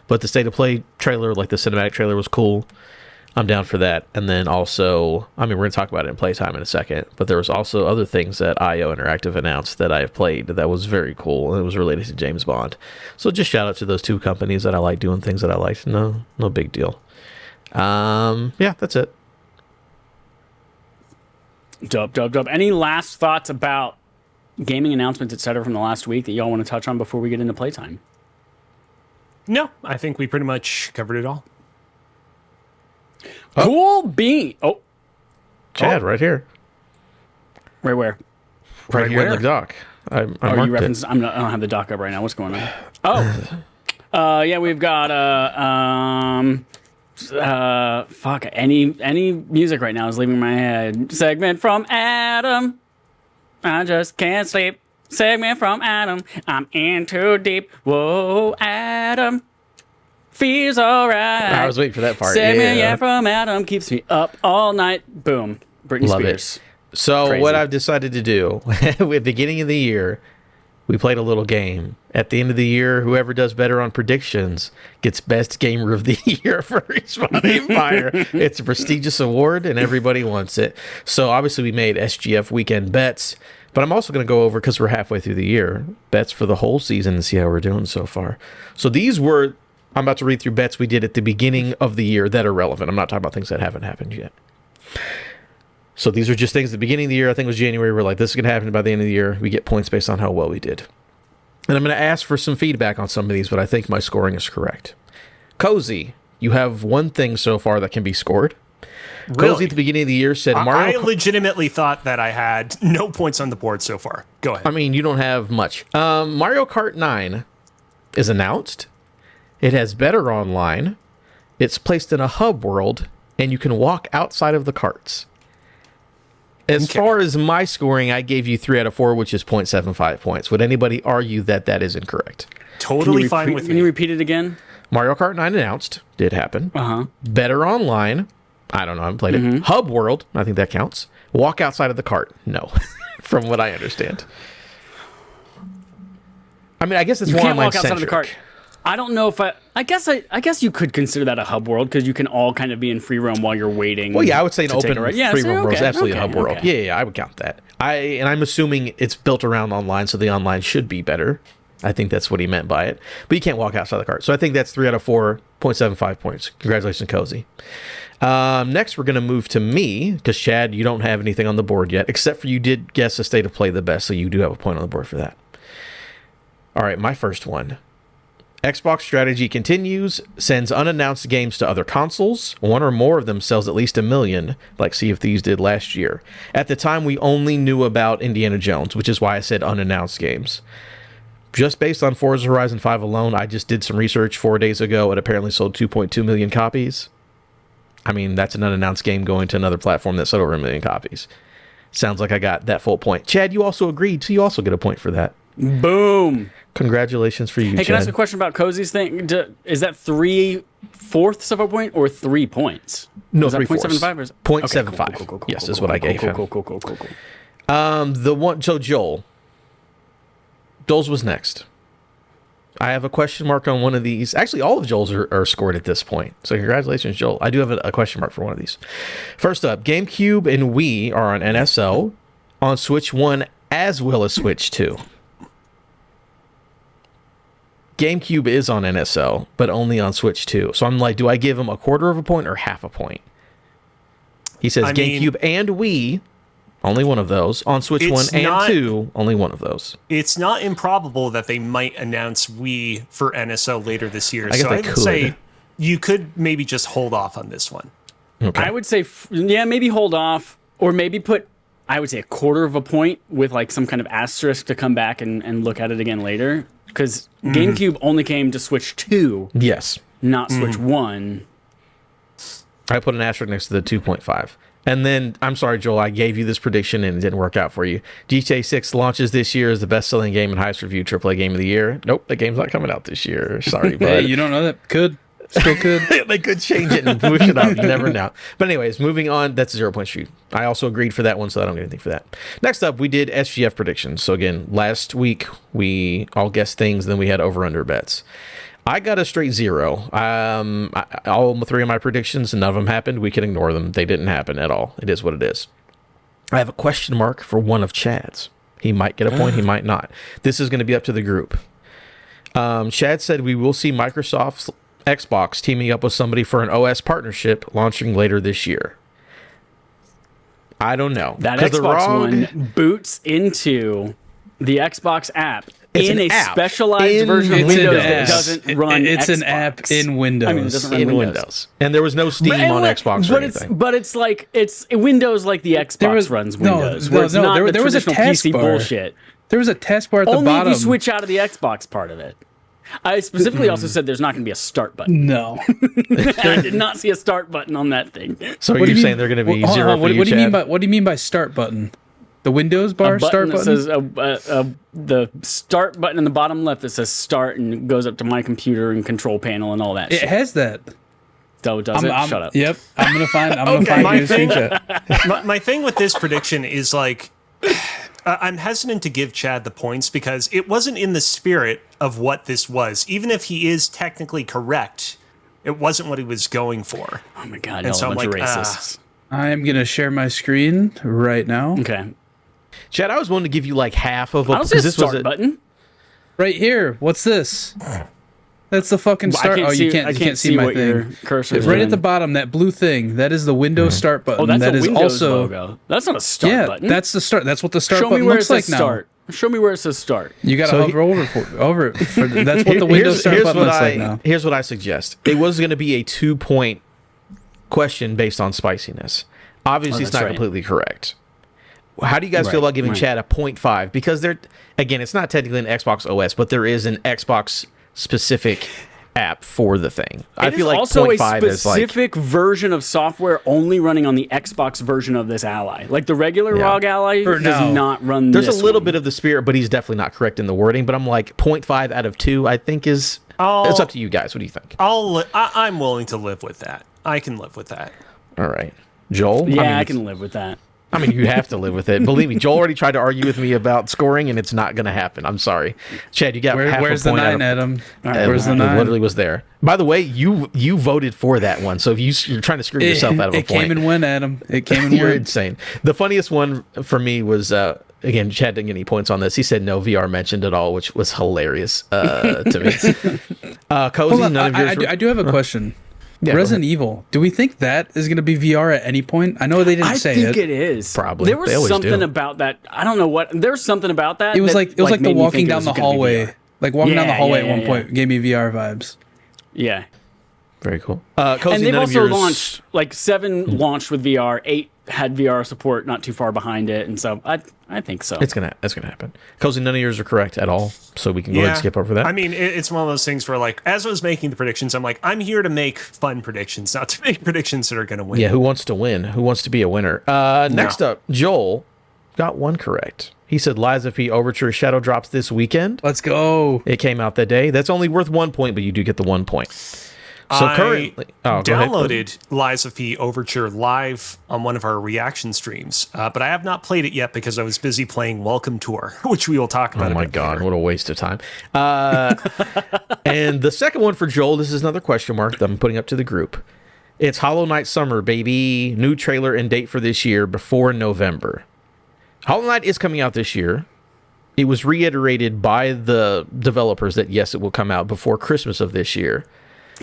But the State of Play trailer, the cinematic trailer, was cool. I'm down for that. And then also, we're going to talk about it in playtime in a second, but there was also other things that IO Interactive announced that I have played that was very cool, and it was related to James Bond. So just shout out to those 2 companies that I like doing things that I liked. No big deal. Yeah, that's it. Dope. Any last thoughts about gaming announcements, etc., from the last week that y'all want to touch on before we get into playtime? No, I think we pretty much covered it all. Cool bean. Oh, Chad, right here. Right where? Right here in the dock. I You marked reference? it. I don't have the dock up right now. What's going on? Yeah, we've got any music right now is leaving my head. Segment from Adam. I just can't sleep. Segment from Adam. I'm in too deep. Whoa, Adam. Feels alright. I was waiting for that part. Segment from Adam keeps me up all night. Boom. Britney Love Spears. it. So Crazy. what I've decided to do at the beginning of the year, we played a little game. At the end of the year, whoever does better on predictions gets Best Gamer of the Year for Respawn Empire. It's a prestigious award, and everybody wants it. So obviously we made SGF weekend bets, but I'm also going to go over, because we're halfway through the year, bets for the whole season and see how we're doing so far. So I'm about to read through bets we did at the beginning of the year that are relevant. I'm not talking about things that haven't happened yet. So these are just things at the beginning of the year. I think it was January. We're like, this is going to happen by the end of the year. We get points based on how well we did. And I'm going to ask for some feedback on some of these, but I think my scoring is correct. Cozy, you have one thing so far that can be scored. Really? Cozy at the beginning of the year said Mario. I legitimately thought that I had no points on the board so far. Go ahead. You don't have much. Mario Kart 9 is announced. It has better online. It's placed in a hub world, and you can walk outside of the carts. As far as my scoring, I gave you 3 out of 4, which is 0.75 points. Would anybody argue that that is incorrect? Totally fine with me. Can you repeat it again? Mario Kart 9 announced. Did happen. Uh-huh. Better online. I don't know. I haven't played it. Hub world. I think that counts. Walk outside of the cart. No. From what I understand. I guess it's You more can't walk online-centric. outside of the cart. I don't know if I guess you could consider that a hub world because you can all kind of be in free roam while you're waiting. Well, yeah, I would say an open free roam world is absolutely a hub world. Okay. Yeah, I would count that. I'm assuming it's built around online, so the online should be better. I think that's what he meant by it. But you can't walk outside the cart. So I think that's 3 out of 4, 0.75 points. Congratulations, Cozy. Next, we're going to move to me, because Chad, you don't have anything on the board yet, except for you did guess a State of Play the best, so you do have a point on the board for that. All right, my first one. Xbox strategy continues, sends unannounced games to other consoles. One or more of them sells at least 1 million, like Sea of Thieves did last year. At the time, we only knew about Indiana Jones, which is why I said unannounced games. just based on Forza Horizon 5 alone, I just did some research 4 days ago. It apparently sold 2.2 million copies. I mean, that's an unannounced game going to another platform that sold over 1 million copies. Sounds like I got that full point. Chad, you also agreed, so you also get a point for that. Boom. Congratulations for you, Chad. Hey, can I ask a question about Cozy's thing? Is that 3/4 of a point or 3 points? No, is that 3/4. 0.75 or is 0.75. cool, Yes, is what I gave him. Cool. The one, so Joel. Joel's was next. I have a question mark on one of these. Actually, all of Joel's are scored at this point. So congratulations, Joel. I do have a question mark for one of these. First up, GameCube and Wii are on NSO, on Switch 1 as well as Switch 2. GameCube is on NSO, but only on Switch 2. So I'm like, do I give him 1/4 of a point or half a point? He says GameCube and Wii, only one of those. On Switch 1 and 2, only one of those. It's not improbable that they might announce Wii for NSO later this year. I guess so they I would could. say you could maybe just hold off on this one. Okay. I would say, maybe hold off, or maybe put, I would say 1/4 of a point with like some kind of asterisk to come back and look at it again later. Because GameCube only came to Switch 2, Yes. not Switch 1. I put an asterisk next to the 2.5. And then, I'm sorry, Joel, I gave you this prediction and it didn't work out for you. GTA 6 launches this year as the best-selling game and highest reviewed AAA game of the year. Nope, the game's not coming out this year. Sorry, bud. Hey, you don't know that? Could. Still could. They could change it and push it up. You never know. But anyways, moving on. That's 0 points for you. I also agreed for that one, so I don't get anything for that. Next up, we did SGF predictions. So again, last week, we all guessed things, then we had over-under bets. I got a straight 0. All 3 of my predictions, none of them happened. We can ignore them. They didn't happen at all. It is what it is. I have a question mark for one of Chad's. He might get a point, he might not. This is going to be up to the group. Chad said we will see Microsoft's Xbox teaming up with somebody for an OS partnership launching later this year. I don't know. That Xbox One boots into the Xbox app It's in an a app. specialized version of It's Windows an that app. doesn't run It's Xbox. an app in Windows. I mean, it doesn't run in Windows. Windows. And there was no Steam on Xbox or anything. But it's like it's Windows like the Xbox runs Windows. Where it's not there was a traditional task PC bar. bullshit. There was a taskbar at the Only bottom. if you switch out of the Xbox part of it. I specifically also said there's not going to be a start button. No. I did not see a start button on that thing. So What you're do you saying mean- they're going to be Hold 0 on, for you, what do you mean Chad? by start button? The Windows bar A button start that button? says the start button in the bottom left that says start and goes up to my computer and control panel and all that It shit. has that. So does it? Shut up. Yep. I'm gonna find My you a thing- screenshot. my thing with this prediction is like, I'm hesitant to give Chad the points because it wasn't in the spirit of what this was. Even if he is technically correct, it wasn't what he was going for. Oh my god, And y'all so a I'm bunch like, of racists. I am gonna share my screen right now. Okay. Chad, I was willing to give you like half of a... I don't see a because this was start button. Right here. What's this? That's the fucking I start. can't Oh, see, you can't. I You can't can't see my what your thing. cursor is Right at doing. the bottom, that blue thing. That is the Windows start button. Oh, that's that a is Windows also logo. That's not a start yeah. button. That's the start. That's what the start Show me button where it looks says like now. start. Show me where it says start. You gotta So hover over it. That's what the Windows start button looks like now. Here's what I suggest. It was going to be a 2-point question based on spiciness. Obviously, it's that's not right. completely correct. How do you guys feel about giving Chad a 0.5? Because again, it's not technically an Xbox OS, but there is an Xbox specific app for the thing. I feel like also a 0.5 is like... specific version of software only running on the Xbox version of this Ally. Like the regular ROG Ally For does now. not run There's this a little one. bit of the spirit, but he's definitely not correct in the wording. But I'm like 0.5 out of 2, I think is... It's up to you guys. What do you think? I'm willing to live with that. I can live with that. All right. Joel? Yeah, I it's- can live with that. I mean, you have to live with it. Believe me, Joel already tried to argue with me about scoring, and it's not going to happen. I'm sorry. Chad, you got half Where's a the point out 9, Adam? right, Where's the It 9? literally was there. By the way, you voted for that one, so if you're trying to screw yourself out of a It point. came and went, Adam. It came and You're went. insane. The funniest one for me was, again, Chad didn't get any points on this. He said no VR mentioned at all, which was hilarious to me. Cozy, Hold on, none of yours... I do have a question. Yeah, go Resident Evil. Do we think that is going to be VR at any point? I know they didn't I say think it. it is. Probably. There was They always something do. about that. I don't know what. There's something about that. It was that, like the made me walking think it down was the gonna be hallway. VR. Like walking down the Yeah, hallway yeah, at one yeah, point gave me VR vibes. Yeah. Very cool. Cozy, And they've none of also yours... launched like 7 launched with VR, 8 had VR support not too far behind it, and so I think so. That's gonna happen. Cozy, none of yours are correct at all, so we can go ahead and skip over that. I mean, it's one of those things where, like, as I was making the predictions, I'm like, I'm here to make fun predictions, not to make predictions that are going to win. Yeah, who wants to win? Who wants to be a winner? Next up, Joel got one correct. He said Lies of P Overture Shadow drops this weekend. Let's go. It came out that day. That's only worth 1 point, but you do get the 1 point. So currently, downloaded Lies of P Overture live on one of our reaction streams, but I have not played it yet because I was busy playing Welcome Tour, which we will talk about. Oh my god, what a waste of time! And the second one for Joel, this is another question mark that I'm putting up to the group. It's Hollow Knight Summer, baby. New trailer and date for this year before November. Hollow Knight is coming out this year. It was reiterated by the developers that yes, it will come out before Christmas of this year.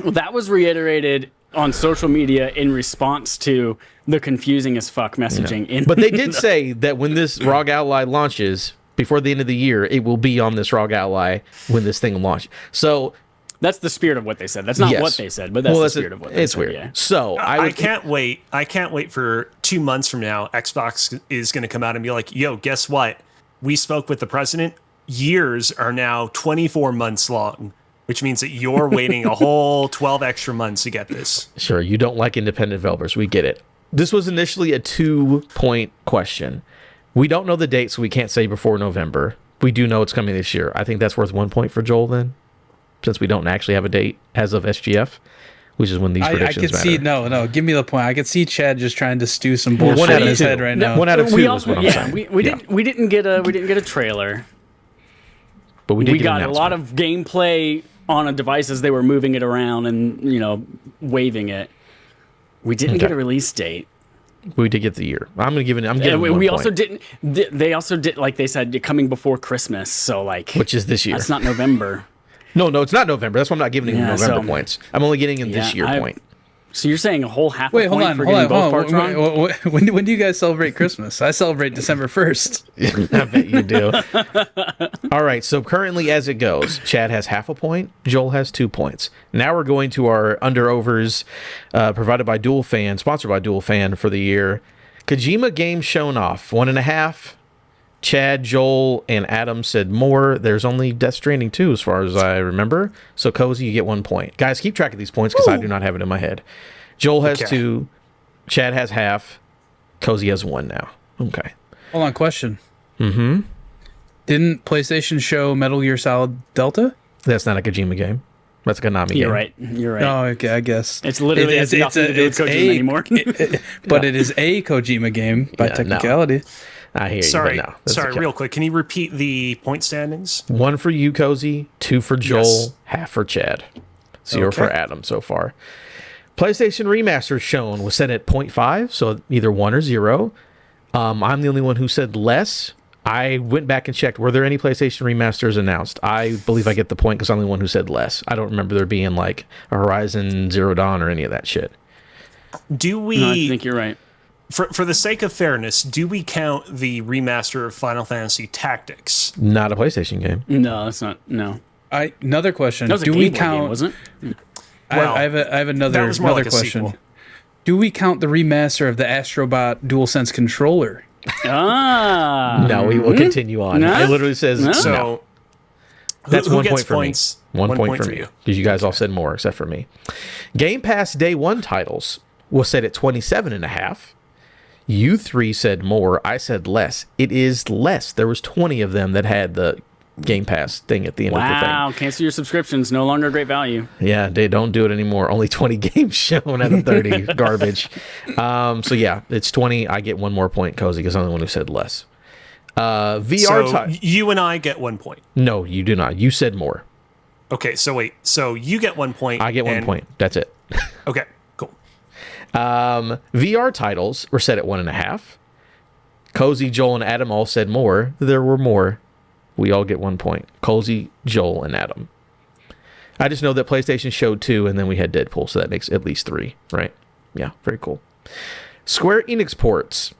Well, that was reiterated on social media in response to the confusing as fuck messaging. But they did say that when this ROG Ally launches, before the end of the year, it will be on this ROG Ally when this thing launches. So that's the spirit of what they said. That's not what they said, but that's the spirit of what they said. It's weird. Yeah. So I can't wait. I can't wait for 2 months from now. Xbox is going to come out and be like, yo, guess what? We spoke with the president. Years are now 24 months long, which means that you're waiting a whole 12 extra months to get this. Sure, you don't like independent developers. We get it. This was initially a 2-point question. We don't know the date, so we can't say before November. We do know it's coming this year. I think that's worth 1 point for Joel then, since we don't actually have a date as of SGF, which is when these predictions I could matter. see, no, give me the point. I could see Chad just trying to stew some bullshit in his head right now. 1 out of 2 is what I'm saying. We didn't get a trailer. But we got a lot of gameplay on a device as they were moving it around and waving it. We didn't get a release date. We did get the year. I'm going to give it. I'm giving. We also didn't. They also did, like they said, coming before Christmas. So like, which is this year. That's not November. No, it's not November. That's why I'm not giving him November points. I'm only getting him this year point. So you're saying a whole half Wait, a point hold on, for hold getting on, both hold on. parts wrong? When do you guys celebrate Christmas? I celebrate December 1st. I bet you do. All right, so currently as it goes, Chad has half a point, Joel has 2 points. Now we're going to our under-overs provided by Dual Fan, sponsored by Dual Fan for the year. Kojima game shown off, 1.5. Chad, Joel, and Adam said more. There's only Death Stranding 2 as far as I remember. So, Cozy, you get 1 point. Guys, keep track of these points because I do not have it in my head. Joel has 2. Chad has half. Cozy has 1 now. Okay. Hold on, question. Mm-hmm. Didn't PlayStation show Metal Gear Solid Delta? That's not a Kojima game. That's a Konami game. You're right. You're right. Oh, okay, I guess. It's literally nothing to do with Kojima anymore. But it is a Kojima game by technicality. No. I hear you. Sorry, but no, sorry. Real quick, can you repeat the point standings? 1 for you, Cozy. 2 for Joel. Half for Chad. 0 for Adam so far. PlayStation Remastered shown was set at 0.5, so either 1 or 0. I'm the only one who said less. I went back and checked. Were there any PlayStation Remasters announced? I believe I get the point because I'm the one who said less. I don't remember there being like a Horizon Zero Dawn or any of that shit. Do we? No, I think you're right. For the sake of fairness, do we count the remaster of Final Fantasy Tactics? Not a PlayStation game. No, it's not. No. Another question. That was a do Game we Boy count? game, wasn't it? I have another like question. Do we count the remaster of the Astrobot DualSense controller? No, we will continue on. No? It literally says no. So That's who 1 gets point for points? me. 1 point for me. Because you guys all said more except for me. Game Pass Day 1 titles was set at 27.5. You 3 said more. I said less. It is less. There was 20 of them that had the Game Pass thing at the end of the thing. Wow, cancel your subscriptions. No longer great value. Yeah, they don't do it anymore. Only 20 games shown out of 30. Garbage. So yeah, it's 20. I get 1 more point, Cozy, because I'm the one who said less. VR so you and I get 1 point. No, you do not. You said more. Okay, so wait. So you get 1 point. I get 1 point. That's it. Okay, cool. VR titles were set at 1.5. Cozy, Joel, and Adam all said more. There were more. We all get 1 point. Cozy, Joel, and Adam. I just know that PlayStation showed 2, and then we had Deadpool, so that makes at least 3, right? Yeah, very cool. Square Enix ports.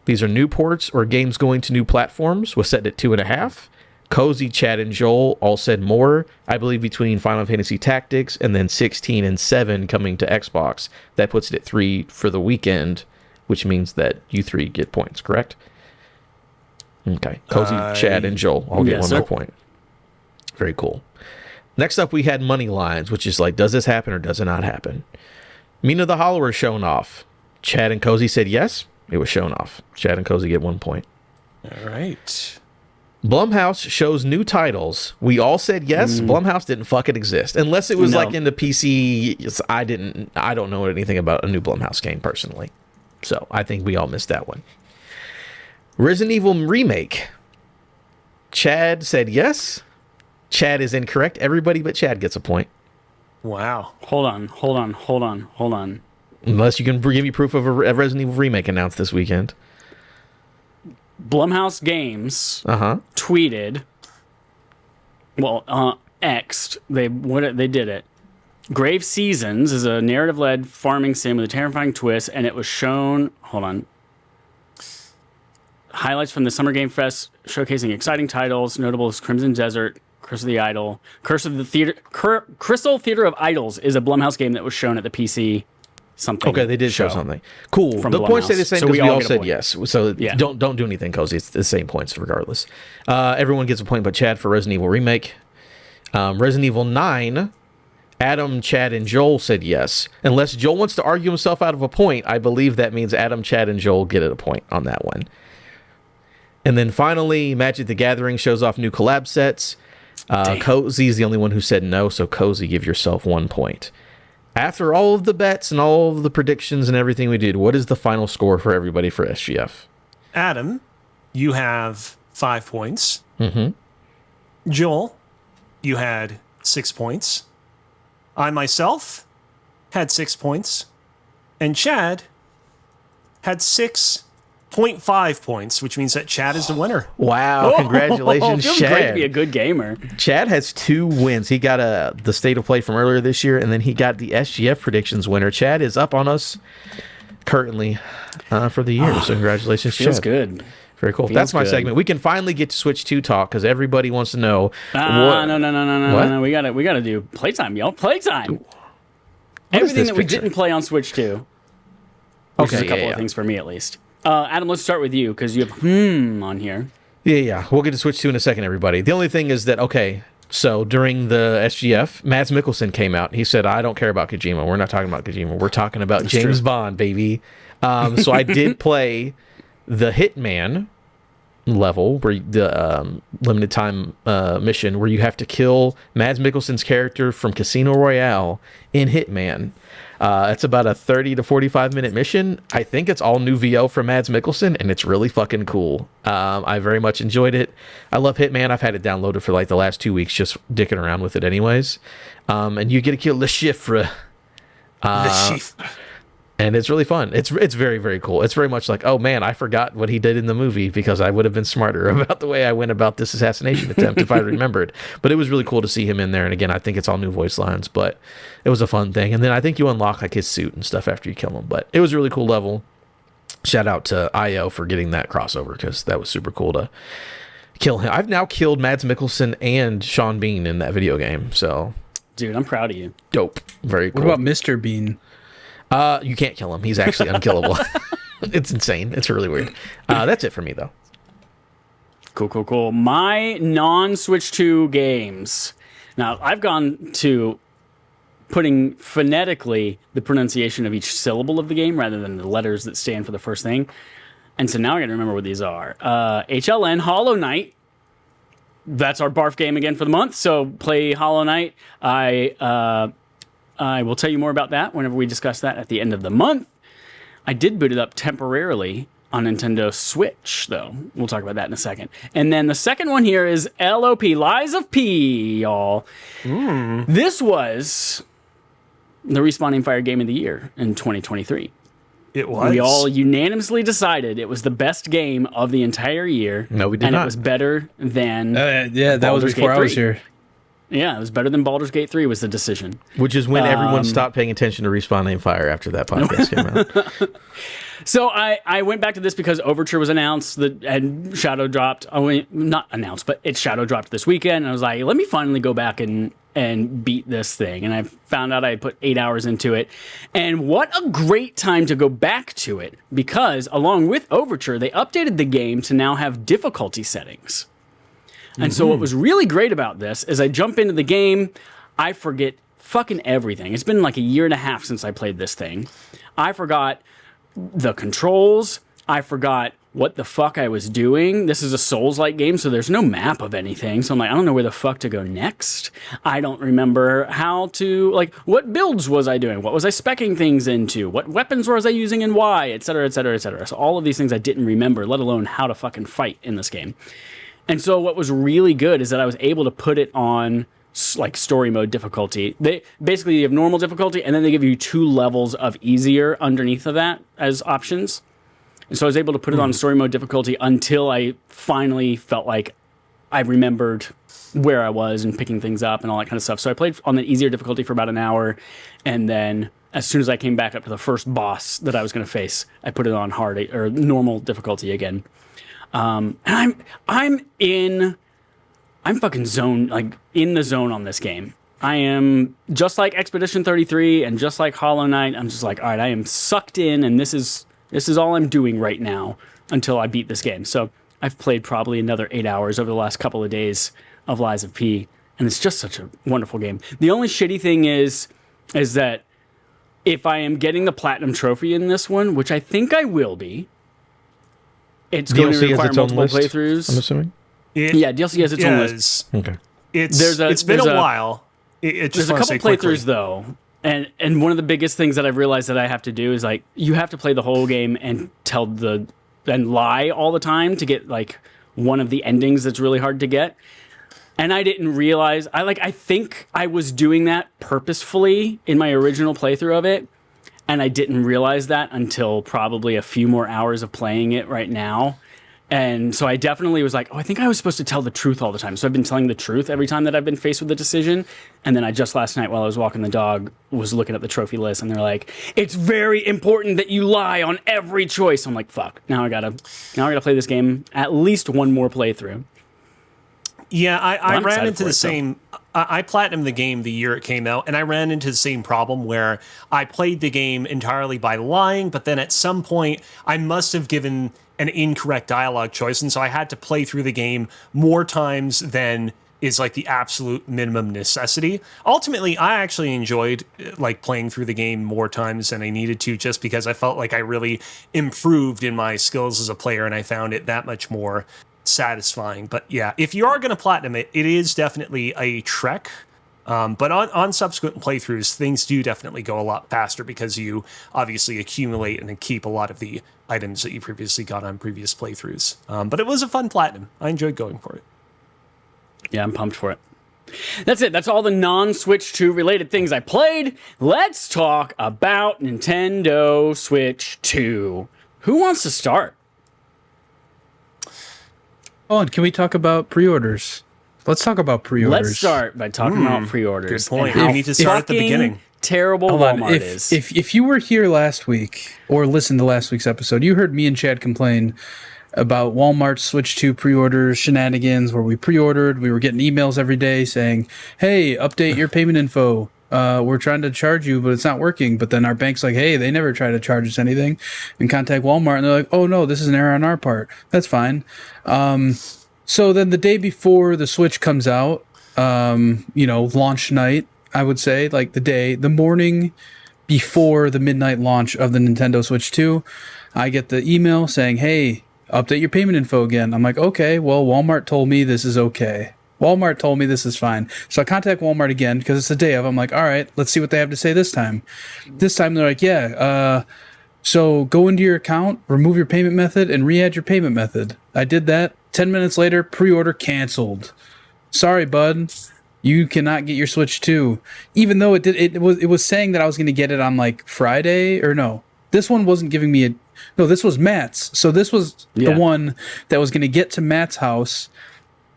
These are new ports or games going to new platforms. Was set at 2.5. Cozy, Chad, and Joel all said more. I believe between Final Fantasy Tactics and then 16 and 7 coming to Xbox. That puts it at 3 for the weekend. which means that you three get points, correct? Okay. Cozy, Chad, and Joel all get one more point. Very cool. Next up, we had money lines, which is like, does this happen or does it not happen? Mina the Hollower shown off. Chad and Cozy said yes. It was shown off. Chad and Cozy get 1 point. All right. Blumhouse shows new titles. We all said yes. Blumhouse didn't fucking exist. Unless it was like in the PC. I don't know anything about a new Blumhouse game personally. So I think we all missed that one. Resident Evil Remake. Chad said yes. Chad is incorrect. Everybody but Chad gets a point. Wow. Hold on. Unless you can give me proof of a Resident Evil Remake announced this weekend. Blumhouse Games tweeted, X'd, they did it. Grave Seasons is a narrative-led farming sim with a terrifying twist, and it was shown, highlights from the Summer Game Fest showcasing exciting titles, notable as Crimson Desert, Curse of the Idol. Crystal Theater of Idols is a Blumhouse game that was shown at the PC something. Okay, they did show something. Cool. The points stay the same because we all said yes. So don't do anything, Cozy. It's the same points regardless. Everyone gets a point but Chad for Resident Evil Remake. Resident Evil 9, Adam, Chad, and Joel said yes. Unless Joel wants to argue himself out of a point, I believe that means Adam, Chad, and Joel get a point on that one. And then finally, Magic the Gathering shows off new collab sets. Cozy's the only one who said no, so Cozy, give yourself 1 point. After all of the bets and all of the predictions and everything we did, what is the final score for everybody for SGF? Adam, you have 5 points. Joel, you had 6 points. I myself had 6 points. And Chad had 6.5 points, which means that Chad is the winner. Wow, congratulations, feels Chad. Great to be a good gamer. Chad has 2 wins. He got the State of Play from earlier this year, and then he got the SGF predictions winner. Chad is up on us currently for the year, so congratulations, Feels Chad. good. Very cool. That's my segment. We can finally get to Switch 2 talk because everybody wants to know. No. We gotta do playtime, y'all. Playtime. Everything that we didn't play on Switch 2. Which is a couple of things for me, at least. Adam, let's start with you because you have on here. Yeah. We'll get to Switch 2 in a second, everybody. The only thing is that, so during the SGF, Mads Mikkelsen came out. He said, I don't care about Kojima. We're not talking about Kojima. We're talking about James Bond, baby. So I did play the Hitman level, where the limited time mission, where you have to kill Mads Mikkelsen's character from Casino Royale in Hitman. It's about a 30 to 45 minute mission. I think it's all new VO from Mads Mikkelsen, and it's really fucking cool. I very much enjoyed it. I love Hitman. I've had it downloaded for like the last 2 weeks, just dicking around with it anyways. And you get to kill Le Chiffre. And it's really fun. It's very, very cool. It's very much like, oh man, I forgot what he did in the movie because I would have been smarter about the way I went about this assassination attempt if I remembered. But it was really cool to see him in there. And again, I think it's all new voice lines, but it was a fun thing. And then I think you unlock like his suit and stuff after you kill him. But it was a really cool level. Shout out to IO for getting that crossover because that was super cool to kill him. I've now killed Mads Mikkelsen and Sean Bean in that video game. So, dude, I'm proud of you. Dope. Very cool. What about Mr. Bean? You can't kill him. He's actually unkillable. It's insane. It's really weird. That's it for me, though. Cool. My non-Switch 2 games. Now, I've gone to putting phonetically the pronunciation of each syllable of the game rather than the letters that stand for the first thing. And so now I got to remember what these are. HLN, Hollow Knight. That's our barf game again for the month. So play Hollow Knight. I will tell you more about that whenever we discuss that at the end of the month. I did boot it up temporarily on Nintendo Switch, though. We'll talk about that in a second. And then the second one here is LOP, Lies of P, y'all. This was the Respawning Fire Game of the Year in 2023. It was. We all unanimously decided it was the best game of the entire year. No, we did not. not. And it was better than that was before I was here. Yeah, it was better than Baldur's Gate 3 was the decision. Which is when everyone stopped paying attention to Respawning Fire after that podcast came out. So I went back to this because Overture was announced and Shadow dropped. Not announced, but it Shadow dropped this weekend. And I was like, let me finally go back and and beat this thing. And I found out I put 8 hours into it. And what a great time to go back to it, because along with Overture, they updated the game to now have difficulty settings. And so what was really great about this is I jump into the game, I forget fucking everything. It's been like a year and a half since I played this thing. I forgot the controls. I forgot what the fuck I was doing. This is a Souls-like game, so there's no map of anything. So I'm like, I don't know where the fuck to go next. I don't remember how to, like, what builds was I doing? What was I speccing things into? What weapons was I using and why? Et cetera, et cetera, et cetera. So all of these things I didn't remember, let alone how to fucking fight in this game. And so what was really good is that I was able to put it on like story mode difficulty. They basically, you have normal difficulty, and then they give you 2 levels of easier underneath of that as options. And so I was able to put it on story mode difficulty until I finally felt like I remembered where I was and picking things up and all that kind of stuff. So I played on the easier difficulty for about an hour, and then as soon as I came back up to the first boss that I was going to face, I put it on hard or normal difficulty again. And I'm fucking in the zone on this game. I am just like Expedition 33 and just like Hollow Knight. I'm just like, all right, I am sucked in, and this is all I'm doing right now until I beat this game. So I've played probably another 8 hours over the last couple of days of Lies of P, and it's just such a wonderful game. The only shitty thing is that if I am getting the Platinum Trophy in this one, which I think I will be, it's going to require multiple playthroughs. I'm assuming? DLC has its own list. Okay. It's been a while. There's a couple playthroughs, though. And one of the biggest things that I've realized that I have to do is, like, you have to play the whole game and lie all the time to get, like, one of the endings that's really hard to get. And I didn't realize, I think I was doing that purposefully in my original playthrough of it. And I didn't realize that until probably a few more hours of playing it right now. And so I definitely was like, I think I was supposed to tell the truth all the time. So I've been telling the truth every time that I've been faced with a decision. And then I just last night while I was walking the dog was looking at the trophy list, and they're like, it's very important that you lie on every choice. I'm like, fuck. Now I gotta play this game at least one more playthrough. Yeah, I ran into the same. I platinumed the game the year it came out, and I ran into the same problem where I played the game entirely by lying, but then at some point I must have given an incorrect dialogue choice, and so I had to play through the game more times than is like the absolute minimum necessity. Ultimately, I actually enjoyed like playing through the game more times than I needed to, just because I felt like I really improved in my skills as a player, and I found it that much more satisfying. But yeah, if you are going to platinum it, it is definitely a trek. But on subsequent playthroughs, things do definitely go a lot faster because you obviously accumulate and keep a lot of the items that you previously got on previous playthroughs. But it was a fun platinum. I enjoyed going for it. Yeah, I'm pumped for it. That's it. That's all the non-Switch 2 related things I played. Let's talk about Nintendo Switch 2. Who wants to start? Oh, and can we talk about pre-orders? Let's talk about pre-orders. Let's start by talking about pre-orders. Good point. We need to start at the beginning. Terrible Walmart is. If you were here last week or listened to last week's episode, you heard me and Chad complain about Walmart's Switch 2 pre-orders shenanigans where we pre-ordered. We were getting emails every day saying, hey, update your payment info. We're trying to charge you, but it's not working. But then our bank's like, hey, they never try to charge us anything. And contact Walmart, and they're like, oh, no, this is an error on our part. That's fine. So then the day before the Switch comes out, launch night, I would say, like the morning before the midnight launch of the Nintendo Switch 2, I get the email saying, hey, update your payment info again. I'm like, okay, well, Walmart told me this is okay. Walmart told me this is fine. So I contact Walmart again because it's the day of. I'm like, all right, let's see what they have to say this time. This time they're like, yeah, so go into your account, remove your payment method, and re-add your payment method. I did that. 10 minutes later, pre-order canceled. Sorry, bud. You cannot get your Switch 2. Even though it was saying that I was going to get it on like Friday, or no. This one wasn't giving me this was Matt's. So this was the one that was going to get to Matt's house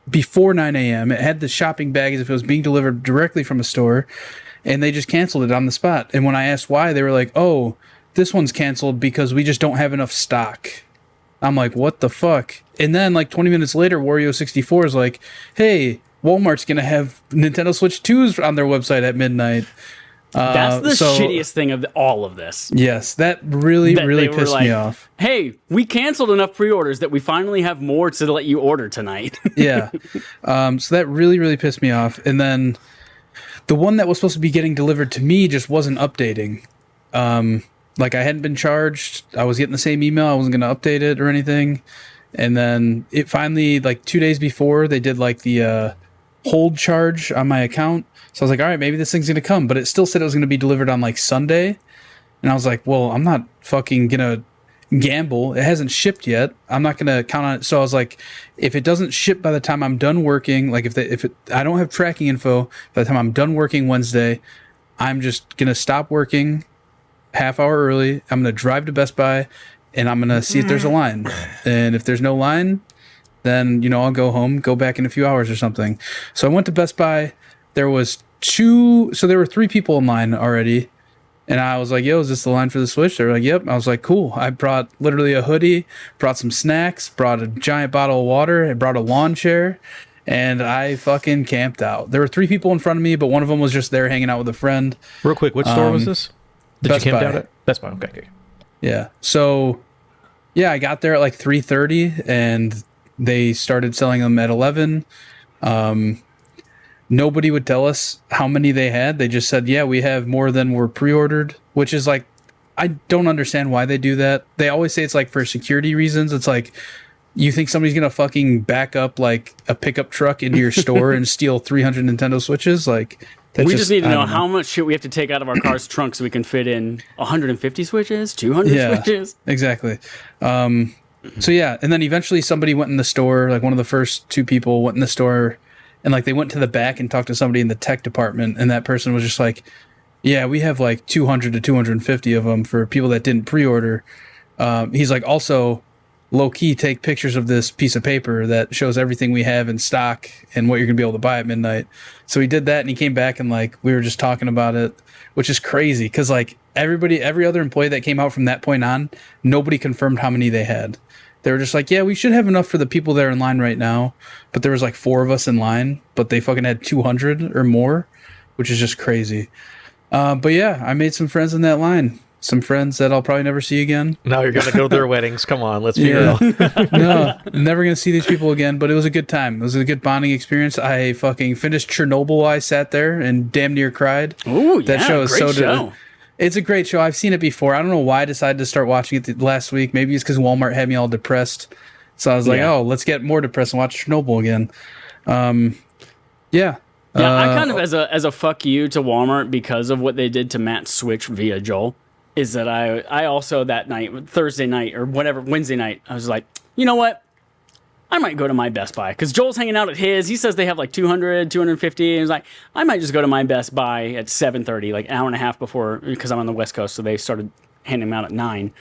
before 9 a.m. It had the shopping bag as if it was being delivered directly from a store, and they just canceled it on the spot. And when I asked why, they were like, oh, this one's canceled because we just don't have enough stock. I'm like, what the fuck? And then like 20 minutes later, Wario64 is like, hey, Walmart's gonna have Nintendo Switch 2s on their website at midnight. That's the so- shittiest thing of all of this. Yes, that really That really they were pissed like, me off. Hey, we canceled enough pre-orders that we finally have more to let you order tonight. Yeah. So that really, really pissed me off. And then the one that was supposed to be getting delivered to me just wasn't updating. Like I hadn't been charged. I was getting the same email. I wasn't going to update it or anything. And then it finally, like 2 days before, they did like the hold charge on my account. So I was like, all right, maybe this thing's going to come. But it still said it was going to be delivered on like Sunday. And I was like, well, I'm not fucking going to gamble. It hasn't shipped yet. I'm not going to count on it. So I was like, if it doesn't ship by the time I'm done working, like I don't have tracking info by the time I'm done working Wednesday, I'm just going to stop working half hour early. I'm going to drive to Best Buy and I'm going to see if there's a line. And if there's no line, then, I'll go home, go back in a few hours or something. So I went to Best Buy. There were 3 people in line already. And I was like, yo, is this the line for the Switch? They were like, yep. I was like, cool. I brought literally a hoodie, brought some snacks, brought a giant bottle of water, I brought a lawn chair, and I fucking camped out. There were 3 people in front of me, but one of them was just there hanging out with a friend. Real quick, which store was this? Did Best you camp Buy. out at? Best Buy. Okay. Yeah. So, yeah, I got there at like 3:30, and they started selling them at 11. Nobody would tell us how many they had. They just said, yeah, we have more than were pre-ordered, which is like, I don't understand why they do that. They always say it's like for security reasons. It's like, you think somebody's going to fucking back up like a pickup truck into your store and steal 300 Nintendo Switches? Like, We just need to know how much shit we have to take out of our car's trunk so we can fit in 150 Switches, 200 Switches. Exactly. So yeah, and then eventually somebody went in the store, like one of the first 2 people went in the store, and like they went to the back and talked to somebody in the tech department, and that person was just like, yeah, we have like 200 to 250 of them for people that didn't pre-order. He's like, also, low-key take pictures of this piece of paper that shows everything we have in stock and what you're going to be able to buy at midnight. So he did that, and he came back, and like we were just talking about it, which is crazy because like every other employee that came out from that point on, nobody confirmed how many they had. They were just like, yeah, we should have enough for the people that are in line right now. But there was like 4 of us in line, but they fucking had 200 or more, which is just crazy. But yeah, I made some friends in that line. Some friends that I'll probably never see again. Now you're going to go to their weddings. Come on, let's be real. No, never going to see these people again, but it was a good time. It was a good bonding experience. I fucking finished Chernobyl while I sat there and damn near cried. Ooh, yeah, That show is great so show. It's a great show. I've seen it before. I don't know why I decided to start watching it last week. Maybe it's because Walmart had me all depressed. So I was like, Yeah. oh, let's get more depressed and watch Chernobyl again. Yeah. Yeah, I kind of as a fuck you to Walmart because of what they did to Matt's Switch via Joel, is that I also that night, Thursday night or whatever, Wednesday night, I was like, you know what? I might go to my Best Buy because Joel's hanging out at his. He says they have like 200, 250. And he's like, I might just go to my Best Buy at 7:30, like an hour and a half before, because I'm on the West Coast, so they started handing them out at 9.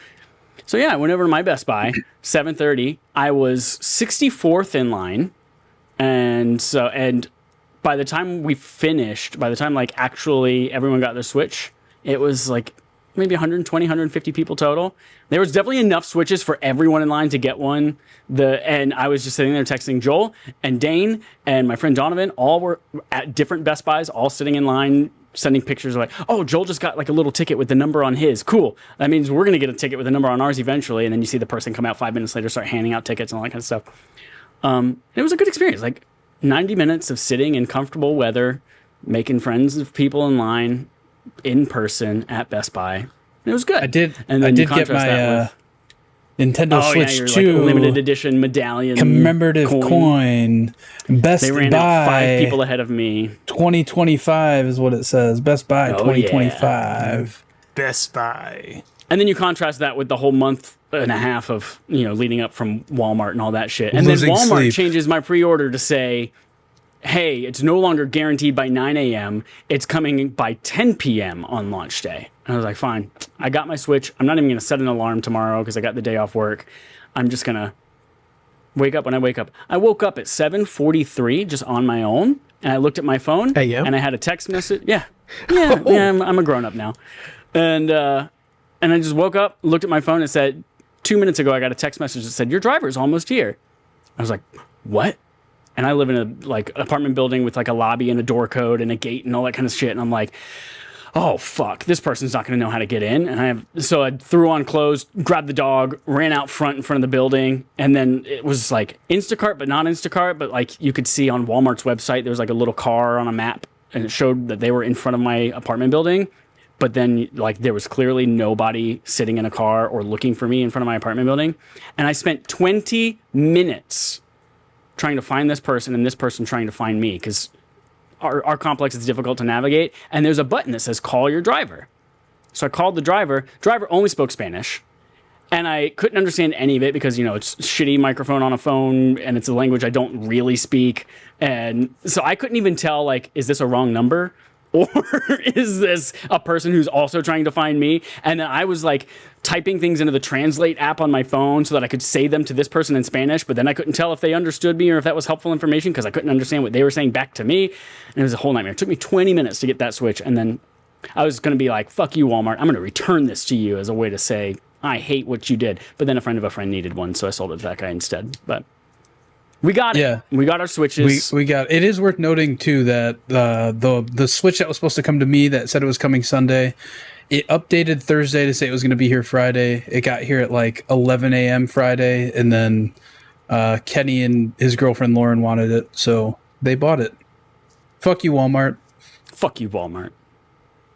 So yeah, I went over to my Best Buy, 7:30. I was 64th in line, and by the time we finished, by the time like actually everyone got their Switch, it was like maybe 120, 150 people total. There was definitely enough Switches for everyone in line to get one. And I was just sitting there texting Joel and Dane and my friend Donovan. All were at different Best Buys, all sitting in line, sending pictures like, oh, Joel just got like a little ticket with the number on his. Cool. That means we're going to get a ticket with a number on ours eventually. And then you see the person come out 5 minutes later, start handing out tickets and all that kind of stuff. It was a good experience. Like 90 minutes of sitting in comfortable weather, making friends with people in line, in person at Best Buy. It was good. I did. And then I you did get contrast that my with, Nintendo oh Switch yeah, your 2 like limited edition medallion commemorative coin. Best They ran Buy out 5 people ahead of me. 2025 is what it says. Best Buy Oh, 2025. Best Buy. And then you contrast that with the whole month and a half of, leading up from Walmart and all that shit. And Losing then Walmart sleep. changes my pre-order to say, hey, it's no longer guaranteed by 9 a.m. It's coming by 10 p.m. on launch day. And I was like, fine. I got my Switch. I'm not even going to set an alarm tomorrow because I got the day off work. I'm just going to wake up when I wake up. I woke up at 7:43 just on my own. And I looked at my phone. AM? And I had a text message. Yeah. Yeah, I'm a grown-up now. And I just woke up, looked at my phone, and said, 2 minutes ago, I got a text message that said, your driver's almost here. I was like, what? And I live in a like apartment building with like a lobby and a door code and a gate and all that kind of shit. And I'm like, oh fuck, this person's not going to know how to get in. And so I threw on clothes, grabbed the dog, ran out in front of the building, and then it was like Instacart, but not Instacart. But like you could see on Walmart's website, there was like a little car on a map, and it showed that they were in front of my apartment building. But then like there was clearly nobody sitting in a car or looking for me in front of my apartment building, and I spent 20 minutes trying to find this person and this person trying to find me because our complex is difficult to navigate, and there's a button that says call your driver. So I called the driver. Driver only spoke Spanish, and I couldn't understand any of it because, you know, it's shitty microphone on a phone and it's a language I don't really speak. And so I couldn't even tell, like, is this a wrong number? Or is this a person who's also trying to find me? And then I was like typing things into the Translate app on my phone so that I could say them to this person in Spanish, but then I couldn't tell if they understood me or if that was helpful information because I couldn't understand what they were saying back to me. And it was a whole nightmare. It took me 20 minutes to get that switch. And then I was going to be like, fuck you, Walmart. I'm going to return this to you as a way to say, I hate what you did. But then a friend of a friend needed one, so I sold it to that guy instead. But we got it. Yeah. We got our switches. We got it. Is worth noting too that the switch that was supposed to come to me that said it was coming Sunday, it updated Thursday to say it was going to be here Friday. It got here at like 11 a.m. Friday, and then Kenny and his girlfriend Lauren wanted it, so they bought it. Fuck you, Walmart. Fuck you, Walmart.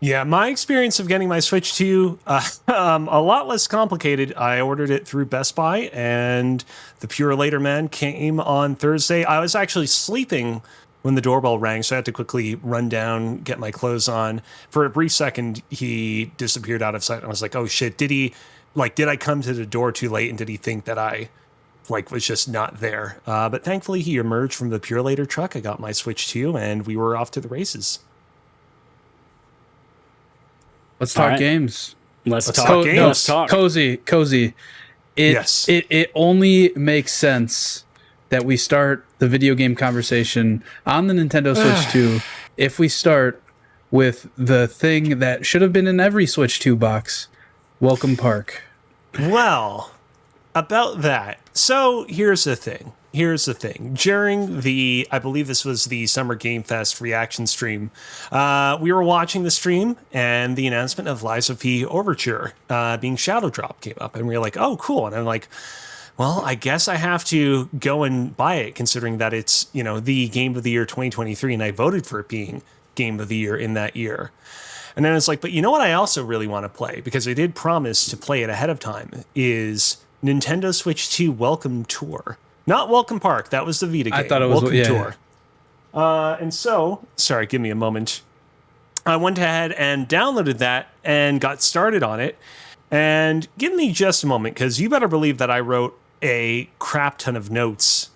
Yeah, my experience of getting my Switch 2, a lot less complicated. I ordered it through Best Buy, and the Pure Later man came on Thursday. I was actually sleeping when the doorbell rang, so I had to quickly run down, get my clothes on. For a brief second, he disappeared out of sight. I was like, oh shit, did I come to the door too late, and did he think that I was just not there? But thankfully, he emerged from the Pure Later truck. I got my Switch 2, and we were off to the races. Let's talk games. Let's talk games. No, Let's talk. Cozy. Yes. It only makes sense that we start the video game conversation on the Nintendo Switch 2 if we start with the thing that should have been in every Switch 2 box, Welcome Park. Well, about that. So here's the thing. During I believe this was the Summer Game Fest reaction stream, we were watching the stream, and the announcement of Lies of P Overture being Shadow Drop came up, and we were like, oh, cool. And I'm like, well, I guess I have to go and buy it, considering that it's, the Game of the Year 2023, and I voted for it being Game of the Year in that year. And then it's like, but you know what I also really want to play, because I did promise to play it ahead of time, is Nintendo Switch 2 Welcome Tour. Not Welcome Park. That was the Vita game. I thought it was Welcome Tour. And so, sorry, give me a moment. I went ahead and downloaded that and got started on it. And give me just a moment, because you better believe that I wrote a crap ton of notes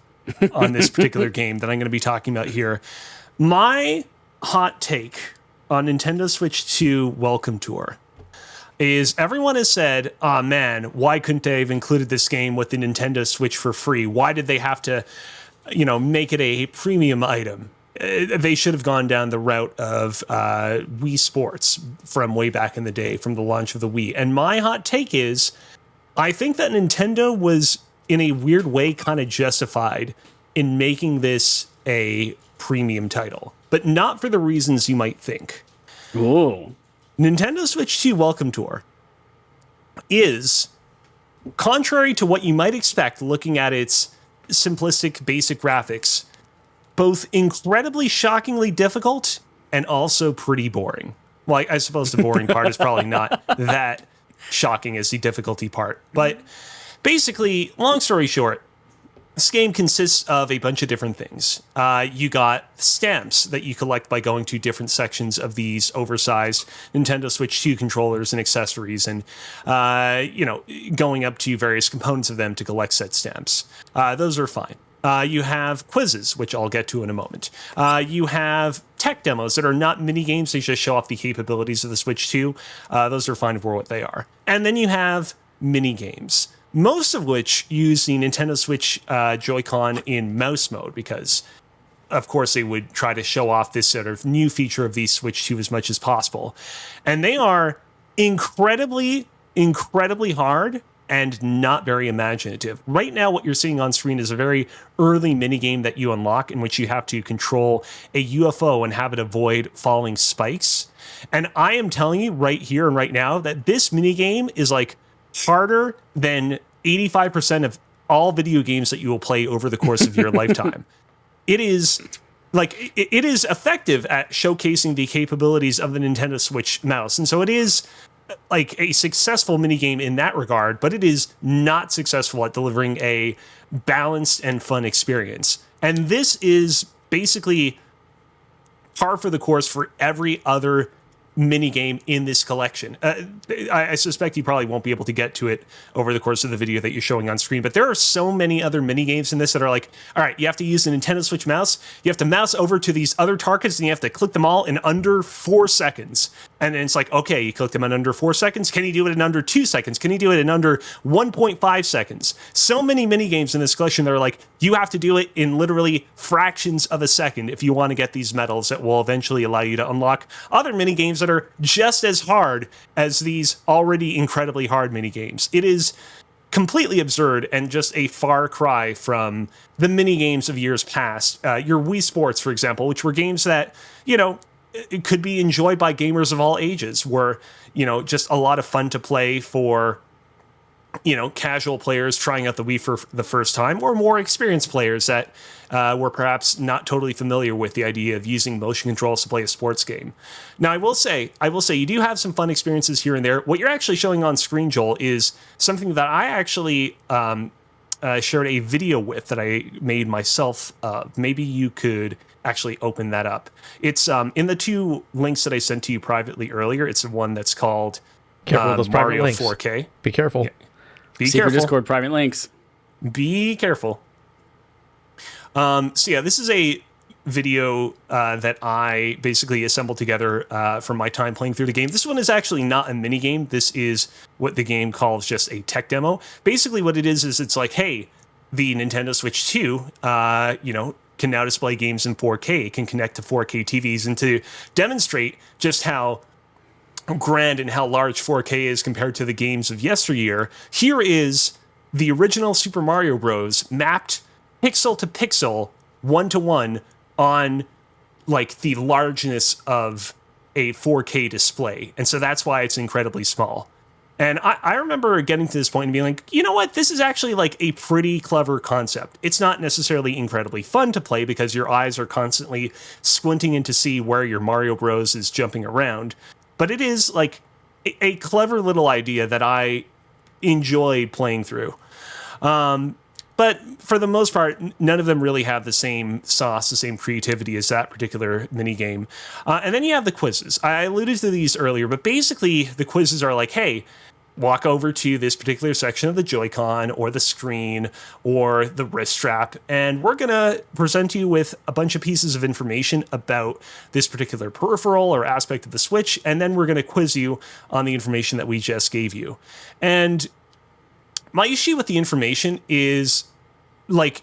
on this particular game that I'm going to be talking about here. My hot take on Nintendo Switch 2 Welcome Tour is everyone has said, oh man, why couldn't they have included this game with the Nintendo Switch for free? Why did they have to, make it a premium item? They should have gone down the route of Wii Sports from way back in the day, from the launch of the Wii. And my hot take is, I think that Nintendo was, in a weird way, kind of justified in making this a premium title, but not for the reasons you might think. Ooh. Nintendo Switch 2 Welcome Tour is, contrary to what you might expect looking at its simplistic, basic graphics, both incredibly shockingly difficult and also pretty boring. Well, I suppose the boring part is probably not that shocking as the difficulty part. But basically, long story short, this game consists of a bunch of different things. You got stamps that you collect by going to different sections of these oversized Nintendo Switch 2 controllers and accessories, and going up to various components of them to collect said stamps. Those are fine. You have quizzes, which I'll get to in a moment. You have tech demos that are not mini games; they just show off the capabilities of the Switch 2. Those are fine for what they are. And then you have mini games, most of which use the Nintendo Switch Joy-Con in mouse mode, because, of course, they would try to show off this sort of new feature of the Switch 2 as much as possible. And they are incredibly, incredibly hard and not very imaginative. Right now, what you're seeing on screen is a very early minigame that you unlock in which you have to control a UFO and have it avoid falling spikes. And I am telling you right here and right now that this minigame is like harder than 85% of all video games that you will play over the course of your lifetime. It is like it is effective at showcasing the capabilities of the Nintendo Switch mouse. And so it is like a successful minigame in that regard, but it is not successful at delivering a balanced and fun experience. And this is basically par for the course for every other minigame in this collection. I suspect you probably won't be able to get to it over the course of the video that you're showing on screen, but there are so many other minigames in this that are like, all right, you have to use the Nintendo Switch mouse, you have to mouse over to these other targets, and you have to click them all in under 4 seconds. And then it's like, okay, you click them in under 4 seconds. Can you do it in under 2 seconds? Can you do it in under 1.5 seconds? So many minigames in this collection that are like, you have to do it in literally fractions of a second if you want to get these medals that will eventually allow you to unlock other minigames that are just as hard as these already incredibly hard minigames. It is completely absurd and just a far cry from the minigames of years past. Your Wii Sports, for example, which were games that, it could be enjoyed by gamers of all ages, were, just a lot of fun to play for, casual players trying out the Wii for the first time, or more experienced players that were perhaps not totally familiar with the idea of using motion controls to play a sports game. Now, I will say, you do have some fun experiences here and there. What you're actually showing on screen, Joel, is something that I actually shared a video with that I made myself. Maybe you could actually open that up. It's in the 2 links that I sent to you privately earlier. It's the one that's called Careful with those private Mario links. 4K. Be careful. Yeah. Be Secret careful. Discord private links. Be careful. So yeah, this is a video that I basically assembled together from my time playing through the game. This one is actually not a mini game. This is what the game calls just a tech demo. Basically what it is it's like, hey, the Nintendo Switch 2, can now display games in 4K. It can connect to 4K TVs, and to demonstrate just how grand and how large 4K is compared to the games of yesteryear, here is the original Super Mario Bros. Mapped pixel to pixel, 1-to-1 on like the largeness of a 4K display. And so that's why it's incredibly small. And I remember getting to this point and being like, you know what? This is actually like a pretty clever concept. It's not necessarily incredibly fun to play because your eyes are constantly squinting in to see where your Mario Bros. Is jumping around. But it is like a clever little idea that I enjoyed playing through. But for the most part, none of them really have the same sauce, the same creativity as that particular minigame. And then you have the quizzes. I alluded to these earlier, but basically the quizzes are like, hey, walk over to this particular section of the Joy-Con or the screen or the wrist strap, and we're going to present you with a bunch of pieces of information about this particular peripheral or aspect of the Switch, and then we're going to quiz you on the information that we just gave you. And my issue with the information is, like,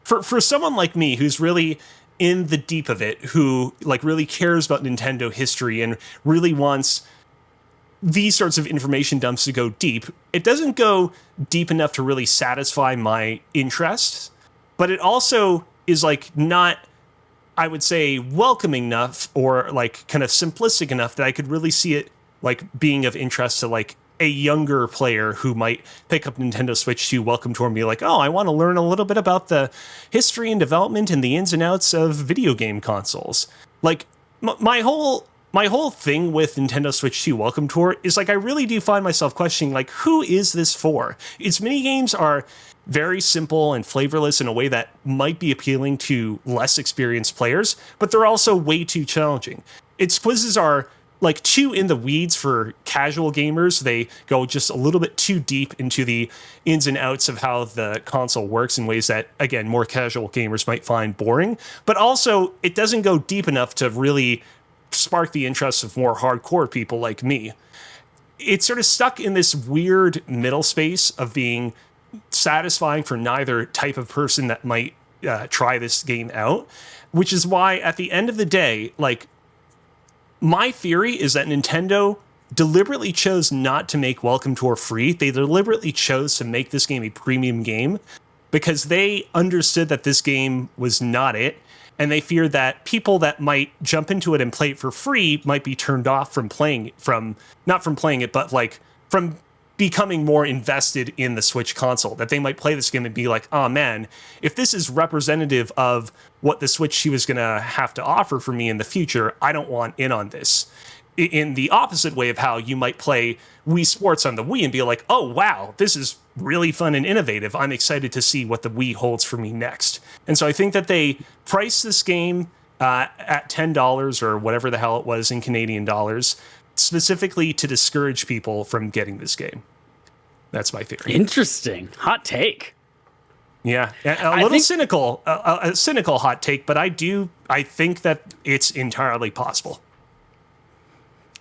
for someone like me who's really in the deep of it, who like really cares about Nintendo history and really wants these sorts of information dumps to go deep, it doesn't go deep enough to really satisfy my interests, but it also is like not, I would say, welcoming enough or like kind of simplistic enough that I could really see it like being of interest to like a younger player who might pick up Nintendo Switch 2, welcome to, and be like, oh, I want to learn a little bit about the history and development and the ins and outs of video game consoles. Like, my whole thing with Nintendo Switch 2 Welcome Tour is like, I really do find myself questioning, like, who is this for? Its minigames are very simple and flavorless in a way that might be appealing to less experienced players, but they're also way too challenging. Its quizzes are like too in the weeds for casual gamers. They go just a little bit too deep into the ins and outs of how the console works in ways that, again, more casual gamers might find boring. But also, it doesn't go deep enough to really spark the interest of more hardcore people like me. It's sort of stuck in this weird middle space of being satisfying for neither type of person that might try this game out, which is why at the end of the day, like, my theory is that Nintendo deliberately chose not to make Welcome Tour free. They deliberately chose to make this game a premium game because they understood that this game was not it. And they feared that people that might jump into it and play it for free might be turned off from playing not from playing it, but like from becoming more invested in the Switch console, that they might play this game and be like, oh man, if this is representative of what the Switch was going to have to offer for me in the future, I don't want in on this. In the opposite way of how you might play Wii Sports on the Wii and be like, oh wow, this is really fun and innovative. I'm excited to see what the Wii holds for me next. And so I think that they priced this game at $10 or whatever the hell it was in Canadian dollars, specifically to discourage people from getting this game. That's my theory. Interesting. Hot take. Yeah, a cynical hot take, but I think that it's entirely possible.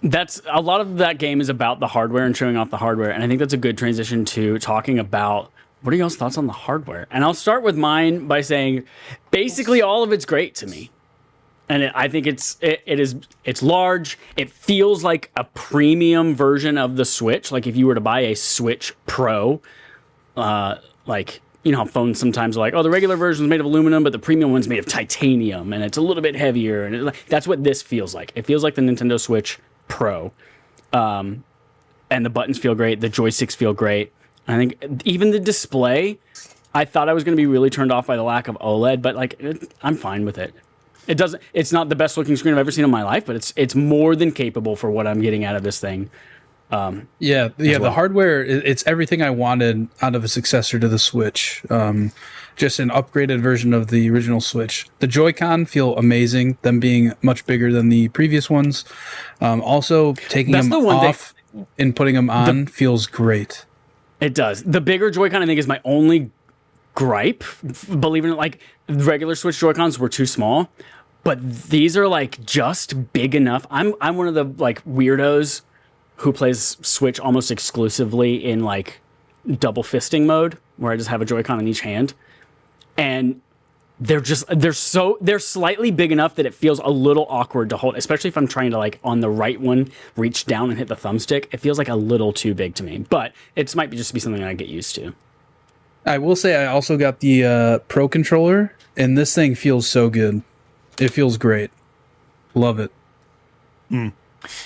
That's a lot of that game is about the hardware and showing off the hardware. And I think that's a good transition to talking about what are y'all's thoughts on the hardware? And I'll start with mine by saying basically all of it's great to me. And I think it's large. It feels like a premium version of the Switch. Like if you were to buy a Switch Pro, like, you know how phones sometimes are like, oh, the regular version is made of aluminum, but the premium one's made of titanium, and it's a little bit heavier. And that's what this feels like. It feels like the Nintendo Switch Pro. And the buttons feel great. The joysticks feel great. I think even the display, I thought I was going to be really turned off by the lack of OLED, but like I'm fine with it. It's not the best looking screen I've ever seen in my life, but it's more than capable for what I'm getting out of this thing. Yeah. The hardware, it's everything I wanted out of a successor to the Switch. Just an upgraded version of the original Switch. The Joy-Con feel amazing, them being much bigger than the previous ones. Also, taking them off and putting them on feels great. It does. The bigger Joy-Con, I think, is my only gripe. Believe it or not, like, regular Switch Joy-Cons were too small, but these are, like, just big enough. I'm one of the, like, weirdos who plays Switch almost exclusively in, like, double fisting mode, where I just have a Joy-Con in each hand. And they're slightly big enough that it feels a little awkward to hold, especially if I'm trying to, like, on the right one, reach down and hit the thumbstick. It feels like a little too big to me, but it might just be something I get used to. I will say I also got the Pro controller, and this thing feels so good. It feels great. Love it.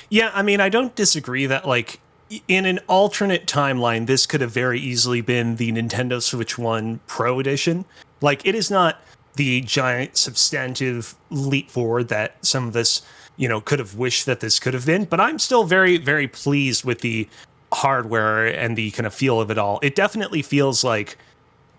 Yeah, I mean, I don't disagree that, like, in an alternate timeline, this could have very easily been the Nintendo Switch 1 Pro Edition. Like, it is not the giant substantive leap forward that some of us, could have wished that this could have been. But I'm still very, very pleased with the hardware and the kind of feel of it all. It definitely feels like,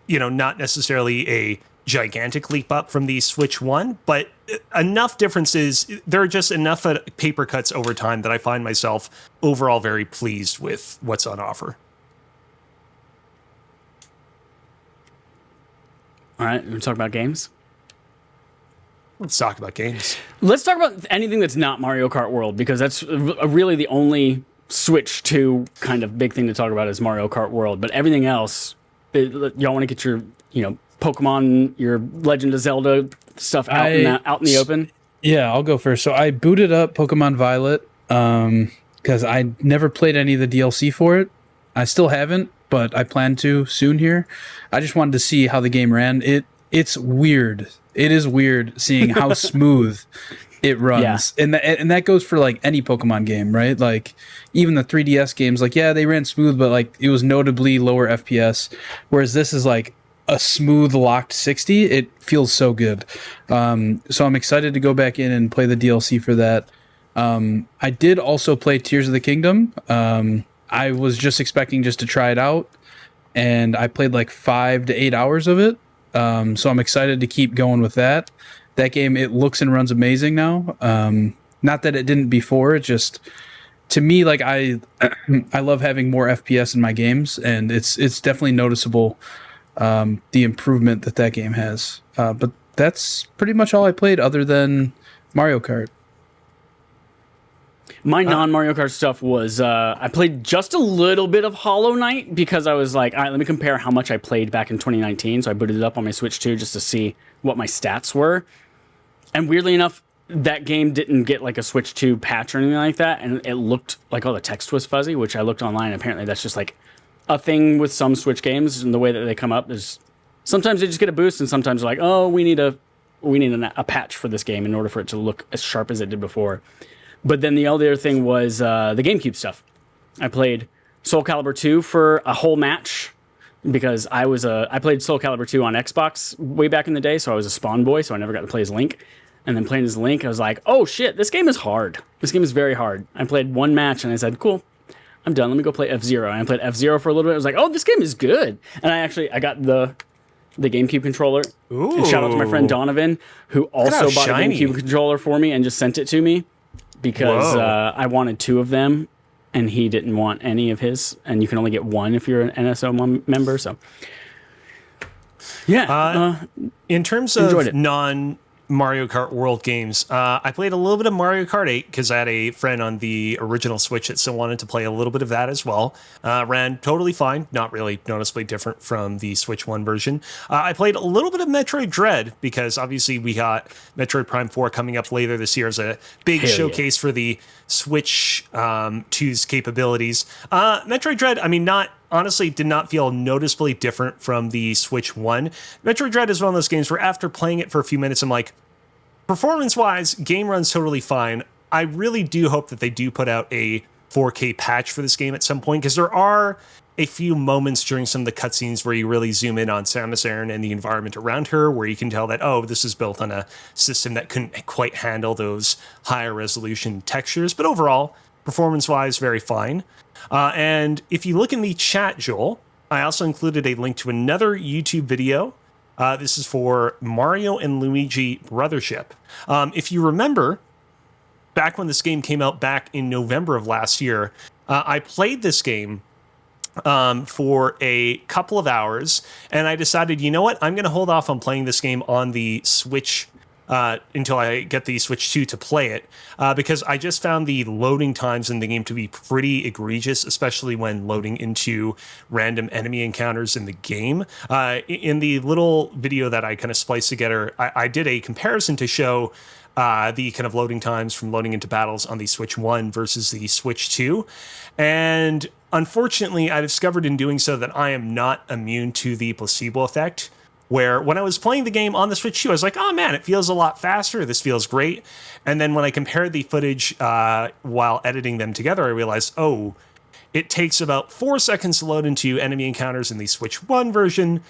not necessarily a gigantic leap up from the Switch 1, but enough differences. There are just enough paper cuts over time that I find myself overall very pleased with what's on offer. All right, we're talk about games. Let's talk about games. Let's talk about anything that's not Mario Kart World, because that's really the only Switch 2 kind of big thing to talk about is Mario Kart World. But everything else, y'all want to get your, Pokemon, your Legend of Zelda stuff out in the open? Yeah, I'll go first. So I booted up Pokemon Violet because I never played any of the DLC for it. I still haven't, but I plan to soon here. I just wanted to see how the game ran. It's weird. It is weird seeing how smooth it runs. Yeah. And that goes for like any Pokemon game, right? Like even the 3DS games, like, yeah, they ran smooth, but like it was notably lower FPS. Whereas this is like a smooth locked 60. It feels so good. So I'm excited to go back in and play the DLC for that. I did also play Tears of the Kingdom. I was just expecting just to try it out, and I played like 5 to 8 hours of it. So I'm excited to keep going with that. That game, it looks and runs amazing now. Not that it didn't before. It just, to me, like I love having more FPS in my games, and it's definitely noticeable. The improvement that game has. But that's pretty much all I played other than Mario Kart. My non-Mario Kart stuff was, I played just a little bit of Hollow Knight because I was like, all right, let me compare how much I played back in 2019. So I booted it up on my Switch 2 just to see what my stats were. And weirdly enough, that game didn't get like a Switch 2 patch or anything like that, and it looked like all the text was fuzzy, which I looked online. Apparently, that's just like a thing with some Switch games, and the way that they come up is sometimes they just get a boost, and sometimes they're like, oh, we need a patch for this game in order for it to look as sharp as it did before. But then the other thing was the GameCube stuff. I played Soul Calibur 2 for a whole match because I played Soul Calibur 2 on Xbox way back in the day, so I was a Spawn boy, so I never got to play as Link. And then playing as Link, I was like, oh shit, this game is hard. This game is very hard. I played one match and I said, cool, I'm done. Let me go play F-Zero. And I played F-Zero for a little bit. I was like, oh, this game is good. And I got the GameCube controller. Ooh. And shout out to my friend Donovan, who also bought shiny. a GameCube controller for me and just sent it to me because I wanted 2 of them and he didn't want any of his. And you can only get 1 if you're an NSO member. So, yeah. In terms of non-Mario Kart World games, I played a little bit of Mario Kart 8 because I had a friend on the original Switch that still wanted to play a little bit of that as well. Ran totally fine, not really noticeably different from the Switch 1 version. I played a little bit of Metroid Dread because obviously we got Metroid Prime 4 coming up later this year as a big showcase for the Switch 2's capabilities. Metroid Dread, I mean, honestly did not feel noticeably different from the Switch 1. Metroid Dread is one of those games where after playing it for a few minutes, I'm like, performance-wise, game runs totally fine. I really do hope that they do put out a 4K patch for this game at some point, because there are a few moments during some of the cutscenes where you really zoom in on Samus Aran and the environment around her, where you can tell that, oh, this is built on a system that couldn't quite handle those higher resolution textures. But overall, performance-wise, very fine. And if you look in the chat, Joel, I also included a link to another YouTube video. This is for Mario and Luigi Brothership. If you remember, back when this game came out back in November of last year, I played this game for a couple of hours, and I decided, you know what, I'm going to hold off on playing this game on the Switch until I get the Switch 2 to play it, because I just found the loading times in the game to be pretty egregious, especially when loading into random enemy encounters in the game. In the little video that I kind of spliced together, I did a comparison to show the kind of loading times from loading into battles on the Switch 1 versus the Switch 2. And unfortunately, I discovered in doing so that I am not immune to the placebo effect, where when I was playing the game on the Switch 2, I was like, oh man, it feels a lot faster. This feels great. And then when I compared the footage while editing them together, I realized, oh, it takes about 4 seconds to load into enemy encounters in the Switch 1 version.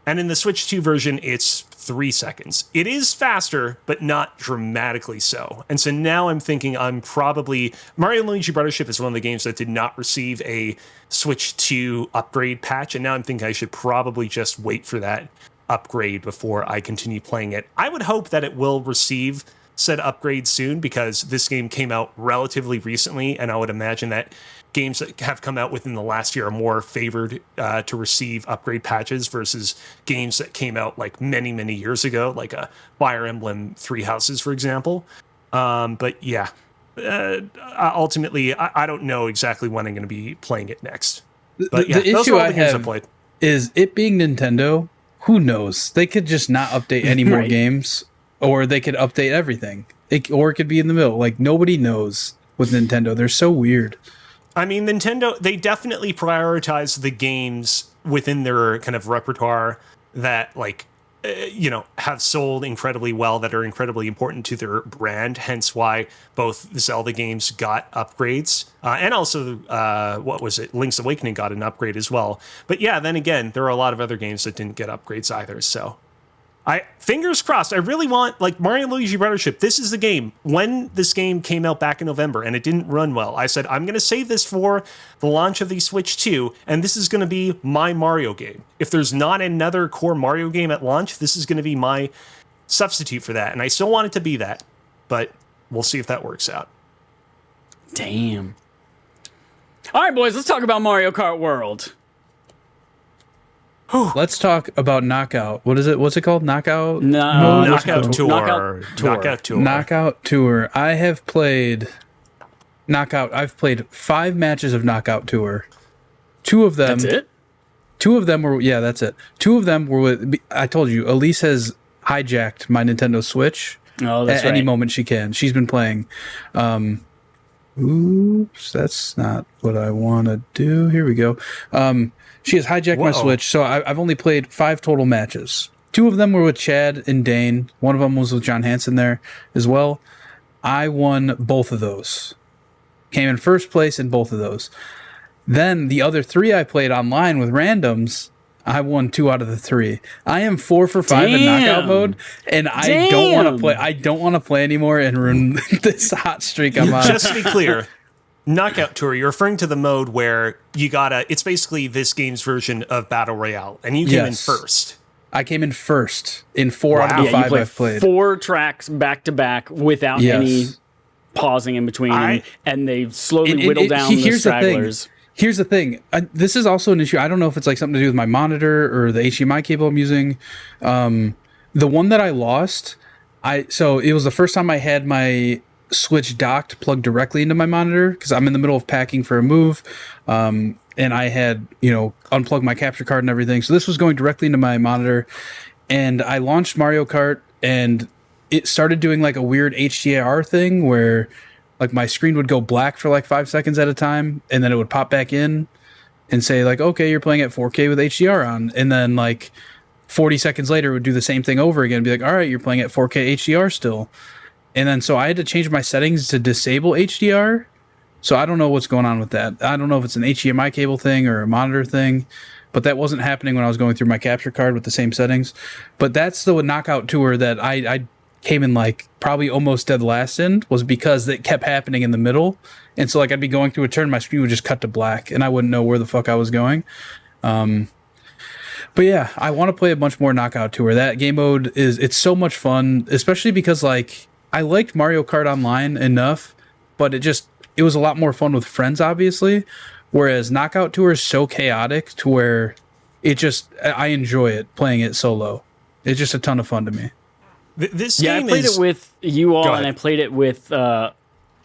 And in the Switch 2 version, it's 3 seconds. It is faster, but not dramatically so. And so now I'm thinking Mario & Luigi Brothership is one of the games that did not receive a Switch 2 upgrade patch, and now I'm thinking I should probably just wait for that upgrade before I continue playing it. I would hope that it will receive said upgrade soon, because this game came out relatively recently, and I would imagine that games that have come out within the last year are more favored to receive upgrade patches versus games that came out like many, many years ago, like a Fire Emblem Three Houses, for example. But yeah, ultimately, I don't know exactly when I'm going to be playing it next. But yeah, the those issue are all I the games have I played. is it being Nintendo. Who knows? They could just not update any more Right. games, or they could update everything. Or it could be in the middle. Like, nobody knows with Nintendo. They're so weird. I mean, Nintendo, they definitely prioritize the games within their kind of repertoire that, like, have sold incredibly well, that are incredibly important to their brand. Hence why both the Zelda games got upgrades. And also, what was it? Link's Awakening got an upgrade as well. But yeah, then again, there are a lot of other games that didn't get upgrades either. So fingers crossed. I really want, like, Mario & Luigi Brothership. This is the game. When this game came out back in November and it didn't run well, I said, I'm going to save this for the launch of the Switch 2, and this is going to be my Mario game. If there's not another core Mario game at launch, this is going to be my substitute for that. And I still want it to be that, but we'll see if that works out. Damn. All right, boys, let's talk about Mario Kart World. Let's talk about Knockout. What is it? What's it called? Knockout? No, Knockout Tour. Knockout Tour. Knockout Tour. I have played Knockout. I've played 5 matches of Knockout Tour. 2 of them. That's it? 2 of them were, yeah, that's it. 2 of them were with, I told you, Elise has hijacked my Nintendo Switch. Oh, that's at any right. moment she can. She's been playing. Oops, that's not what I want to do. Here we go. She has hijacked my Whoa. Switch, so I've only played 5 total matches. 2 of them were with Chad and Dane. One of them was with John Hansen there as well. I won both of those. Came in first place in both of those. Then the other 3 I played online with randoms, I won 2 out of the 3. I am 4 for 5 in knockout Damn. mode, and I don't want to Damn. play. I don't want to play anymore and ruin this hot streak I'm on. Just to be clear, Knockout Tour, you're referring to the mode where you gotta, it's basically this game's version of Battle Royale, and you came in Yes. first. I came in first in 4 out of Wow. the Yeah, you 5 play I've played. 4 tracks back to back without Yes. any pausing in between, and they slowly And whittle down the here's stragglers. Here's the thing. This is also an issue. I don't know if it's like something to do with my monitor or the HDMI cable I'm using. The one that I lost, so it was the first time I had my Switch docked, plugged directly into my monitor because I'm in the middle of packing for a move, and I had unplugged my capture card and everything. So this was going directly into my monitor, and I launched Mario Kart, and it started doing like a weird HDR thing where like my screen would go black for like 5 seconds at a time, and then it would pop back in and say like, okay, you're playing at 4K with HDR on. And then like 40 seconds later, it would do the same thing over again and be like, all right, you're playing at 4K HDR still. And then so I had to change my settings to disable HDR. So I don't know what's going on with that. I don't know if it's an HDMI cable thing or a monitor thing, but that wasn't happening when I was going through my capture card with the same settings. But that's the knockout tour that I came in like probably almost dead last in, was because it kept happening in the middle. And so like I'd be going through a turn, my screen would just cut to black and I wouldn't know where the fuck I was going. But yeah, I want to play a bunch more knockout tour. That game mode it's so much fun, especially because like I liked Mario Kart Online enough, but it was a lot more fun with friends, obviously. Whereas knockout tour is so chaotic to where I enjoy it playing it solo. It's just a ton of fun to me. This Yeah, I game played is, it with you all, Go and ahead. I played it with. I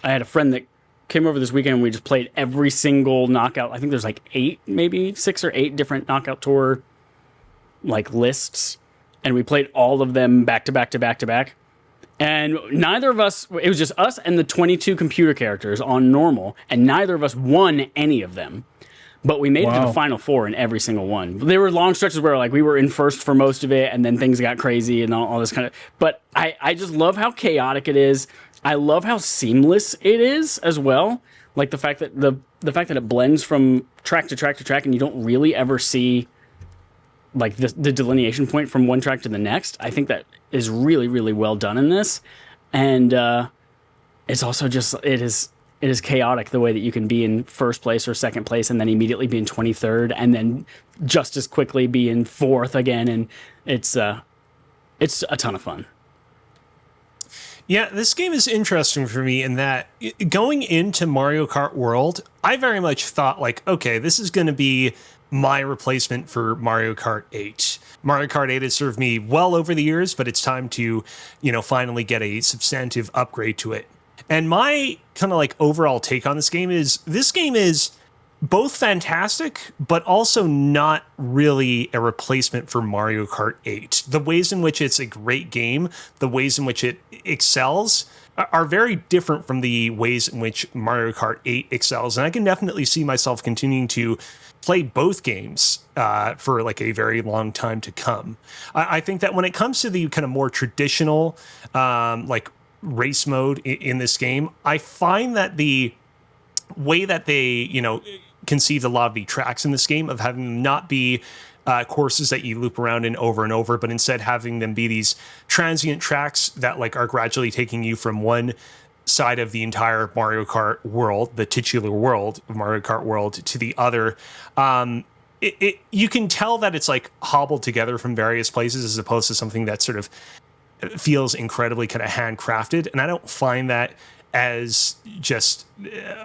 had a friend that came over this weekend, and we just played every single knockout. I think there's like 8, maybe 6 or 8 different knockout tour like lists, and we played all of them back to back to back to back. And neither of us, it was just us and the 22 computer characters on normal, and neither of us won any of them. But we made it to Wow. the final 4 in every single one. There were long stretches where like we were in first for most of it, and then things got crazy and all this kind of. But I just love how chaotic it is. I love how seamless it is as well. Like the fact that the fact that it blends from track to track to track, and you don't really ever see like the delineation point from one track to the next. I think that is really, really well done in this. And it's also just it is chaotic the way that you can be in first place or second place and then immediately be in 23rd and then just as quickly be in 4th again. And it's a ton of fun. Yeah, this game is interesting for me in that going into Mario Kart World, I very much thought like, okay, this is going to be my replacement for Mario Kart 8. Mario Kart 8 has served me well over the years, but it's time to, finally get a substantive upgrade to it. And my kind of like overall take on this game is both fantastic, but also not really a replacement for Mario Kart 8. The ways in which it's a great game, the ways in which it excels are very different from the ways in which Mario Kart 8 excels. And I can definitely see myself continuing to play both games for like a very long time to come. I think that when it comes to the kind of more traditional like race mode in this game, I find that the way that they, conceived a lot of the tracks in this game of having them not be courses that you loop around in over and over, but instead having them be these transient tracks that like are gradually taking you from one side of the entire Mario Kart world, the titular world of Mario Kart World, to the other. You can tell that it's like hobbled together from various places as opposed to something that sort of feels incredibly kind of handcrafted. And I don't find that as just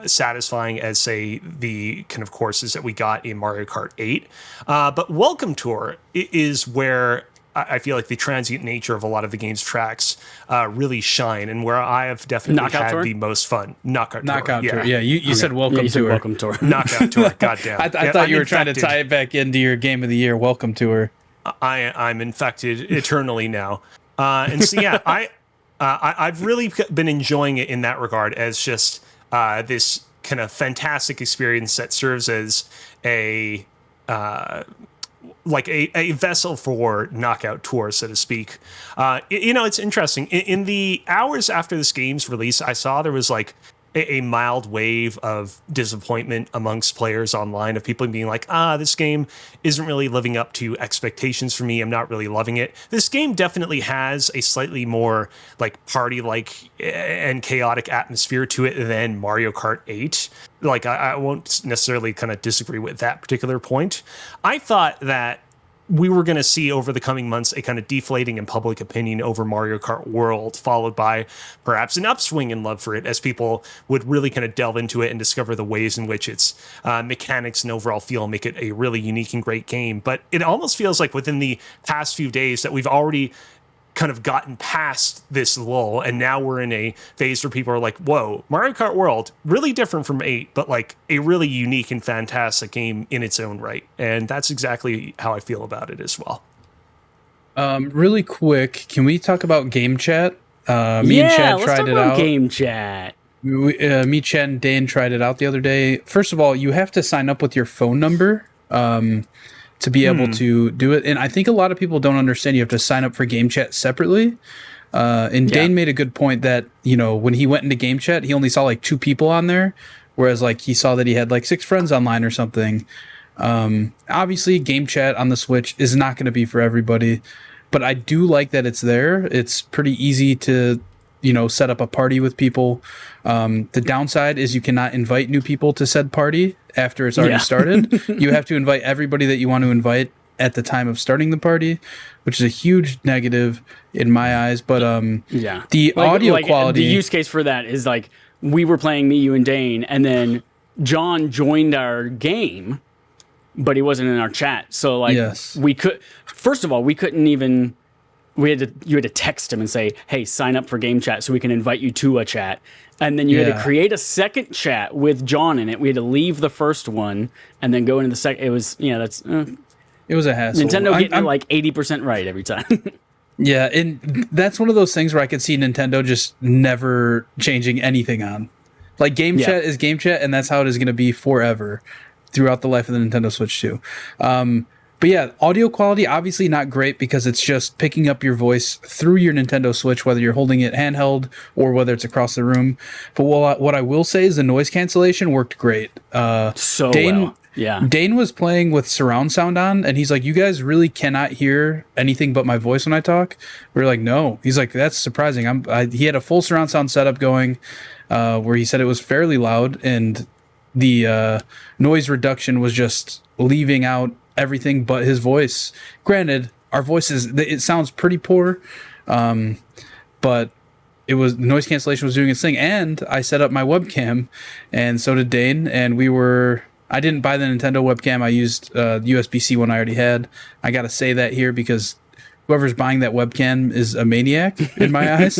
satisfying as, say, the kind of courses that we got in Mario Kart 8. But Welcome Tour is where I feel like the transient nature of a lot of the game's tracks really shine, and where I have definitely Knockout had Tour? the most fun. Knockout Tour. Yeah, you said welcome Yeah, you said tour. welcome tour. Knockout Tour. Goddamn. I thought you were trying to tie it back into your game of the year welcome tour. I'm infected eternally now. And so, yeah, I've really been enjoying it in that regard as just this kind of fantastic experience that serves as a a vessel for knockout tour, so to speak. It's interesting. In the hours after this game's release, I saw there was like a mild wave of disappointment amongst players online of people being like, this game isn't really living up to expectations for me. I'm not really loving it. This game definitely has a slightly more like party-like and chaotic atmosphere to it than Mario Kart 8. Like, I won't necessarily kind of disagree with that particular point. I thought that we were going to see over the coming months a kind of deflating in public opinion over Mario Kart World, followed by perhaps an upswing in love for it as people would really kind of delve into it and discover the ways in which its mechanics and overall feel make it a really unique and great game. But it almost feels like within the past few days that we've already kind of gotten past this lull, and now we're in a phase where people are like, whoa, Mario Kart World, really different from 8, but like a really unique and fantastic game in its own right. And that's exactly how I feel about it as well. Really quick, can we talk about game chat? Me and Chad tried it out. Game chat. Me, Chad, and Dane tried it out the other day. First of all, you have to sign up with your phone number to be able to do it. And I think a lot of people don't understand you have to sign up for game chat separately. Dane made a good point that, when he went into game chat, he only saw like 2 people on there, whereas like he saw that he had like 6 friends online or something. Obviously, game chat on the Switch is not going to be for everybody, but I do like that it's there. It's pretty easy to set up a party with people. The downside is you cannot invite new people to said party after it's already started. You have to invite everybody that you want to invite at the time of starting the party, which is a huge negative in my eyes. But the audio quality... The use case for that is like, we were playing me, you, and Dane, and then John joined our game, but he wasn't in our chat. So like, we could... First of all, we couldn't even... You had to text him and say, hey, sign up for game chat so we can invite you to a chat. And then you had to create a second chat with John in it. We had to leave the first one and then go into the second. It was, it was a hassle. Nintendo getting it like 80% right every time. Yeah, and that's one of those things where I could see Nintendo just never changing anything on. Like game chat is game chat, and that's how it is going to be forever throughout the life of the Nintendo Switch 2. But yeah, audio quality, obviously not great because it's just picking up your voice through your Nintendo Switch, whether you're holding it handheld or whether it's across the room. But what I will say is the noise cancellation worked great. Well. Yeah. Dane was playing with surround sound on, and he's like, you guys really cannot hear anything but my voice when I talk? We were like, no. He's like, that's surprising. He had a full surround sound setup going where he said it was fairly loud, and the noise reduction was just leaving out everything but his voice. Granted, our voices, it sounds pretty poor, but noise cancellation was doing its thing. And I set up my webcam, and so did Dane, and I didn't buy the Nintendo webcam. I used the USB-C one I already had. I got to say that here because whoever's buying that webcam is a maniac in my eyes.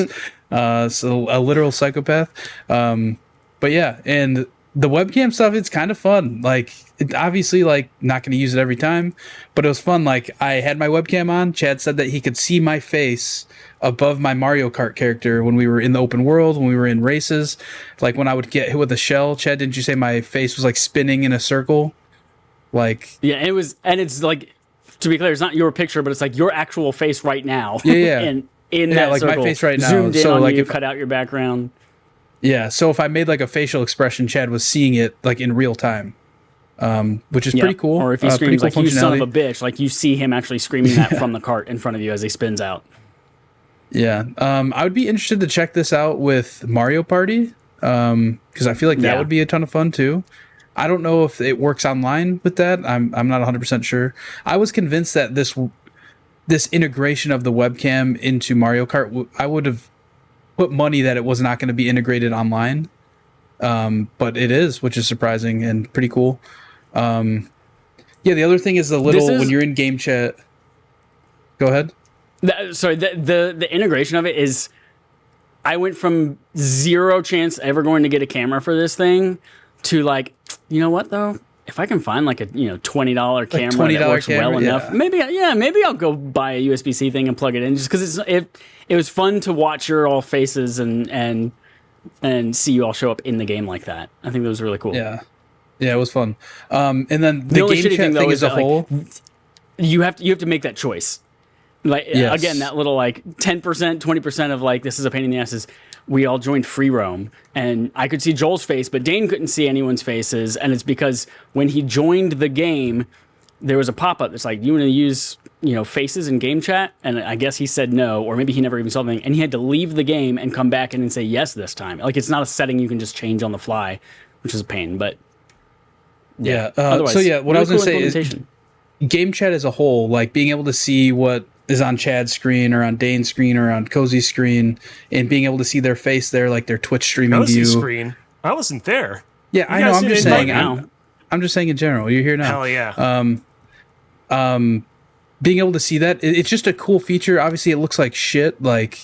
So a literal psychopath. But yeah, and the webcam stuff, it's kind of fun. Like, obviously, like, not going to use it every time, but it was fun. Like, I had my webcam on. Chad said that he could see my face above my Mario Kart character when we were in the open world, when we were in races. Like, when I would get hit with a shell, Chad, didn't you say my face was, like, spinning in a circle? Like... Yeah, it was... And it's, like, to be clear, it's not your picture, but it's, like, your actual face right now. Yeah. And in that like circle. My face right now. Zoomed in so, on like, you, cut out your background. Yeah, so if I made like a facial expression, Chad was seeing it like in real time, which is pretty cool. Or if he screams like, you son of a bitch, like you see him actually screaming that from the cart in front of you as he spins out. Yeah, I would be interested to check this out with Mario Party because I feel like that would be a ton of fun too. I don't know if it works online with that. I'm not 100% sure. I was convinced that this integration of the webcam into Mario Kart, I would have put money that it was not going to be integrated online, but it is, which is surprising and pretty cool. The other thing is when you're in game chat. Go ahead. The integration of it is, I went from zero chance ever going to get a camera for this thing to like, you know what though? if I can find like a $20 camera $20 that works camera, well enough, maybe I'll go buy a USB-C thing and plug it in, just because it was fun to watch your all faces and see you all show up in the game like that. I think that was really cool. Yeah, it was fun. And then the only game shitty chat thing, though, thing is as a that, whole. You have to make that choice. Like Yes. again, that little like 10%, 20% of like this is a pain in the ass is we all joined free roam, and I could see Joel's face, but Dane couldn't see anyone's faces, and it's because when he joined the game, there was a pop up that's like, you want to use faces in game chat, and I guess he said no, or maybe he never even saw anything, and he had to leave the game and come back in and say yes this time. Like it's not a setting you can just change on the fly, which is a pain, but Yeah. Otherwise, So yeah, what I was really gonna cool say is implementation. game chat as a whole, like being able to see what is on Chad's screen or on Dane's screen or on Cozy's screen, and being able to see their face there, like their Twitch streaming Cozy view. screen. I wasn't there. Yeah, I You know. guys I'm just didn't saying. invite me. I'm just saying in general. You're here now. Hell yeah. Being able to see that, it's just a cool feature. Obviously, it looks like shit. Like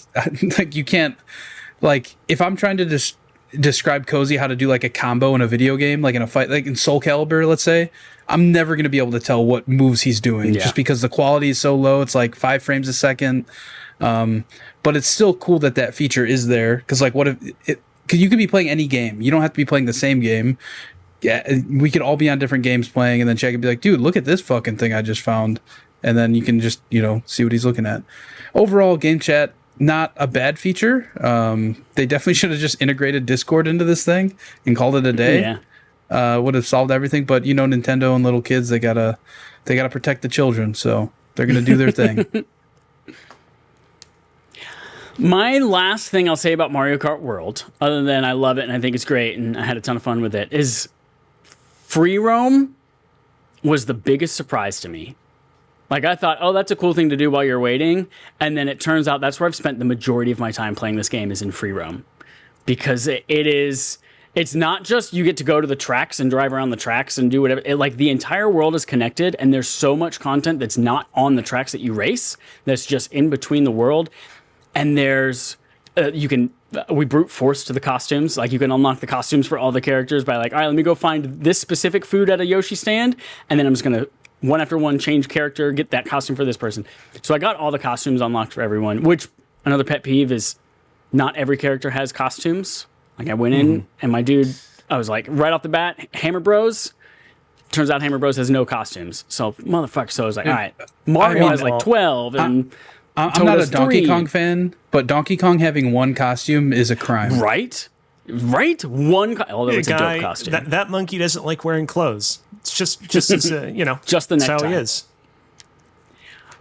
you can't. Like if I'm trying to describe Cozy how to do like a combo in a video game, like in a fight, like in Soul Calibur, let's say, I'm never going to be able to tell what moves he's doing just because the quality is so low. It's like 5 frames a second. But it's still cool that feature is there. Cause like what if it, cause you could be playing any game. You don't have to be playing the same game. Yeah. We could all be on different games playing, and then Chad could be like, dude, look at this fucking thing I just found. And then you can just, see what he's looking at. Overall, game chat, not a bad feature. They definitely should have just integrated Discord into this thing and called it a day. Yeah. Would have solved everything, but Nintendo and little kids, they gotta protect the children, so they're gonna do their thing. My last thing I'll say about Mario Kart World, other than I love it and I think it's great and I had a ton of fun with it, is free roam was the biggest surprise to me. Like I thought, oh, that's a cool thing to do while you're waiting, and then it turns out that's where I've spent the majority of my time playing this game is in free roam, because it's not just you get to go to the tracks and drive around the tracks and do whatever. Like the entire world is connected, and there's so much content that's not on the tracks that you race, that's just in between the world. And there's we brute force to the costumes. Like you can unlock the costumes for all the characters by like, all right, let me go find this specific food at a Yoshi stand, and then I'm just gonna one after one change character, get that costume for this person. So I got all the costumes unlocked for everyone. Which another pet peeve is not every character has costumes. Like I went in and my dude, I was like right off the bat, Hammer Bros. Turns out Hammer Bros has no costumes. So motherfucker. So I was like, all right, Mario has like 12 and I'm not a Toto's Donkey 3. Kong fan, but Donkey Kong having one costume is a crime. Right? Although it's a dope costume. That monkey doesn't like wearing clothes. It's just it's, Just the that's necktie. how he is.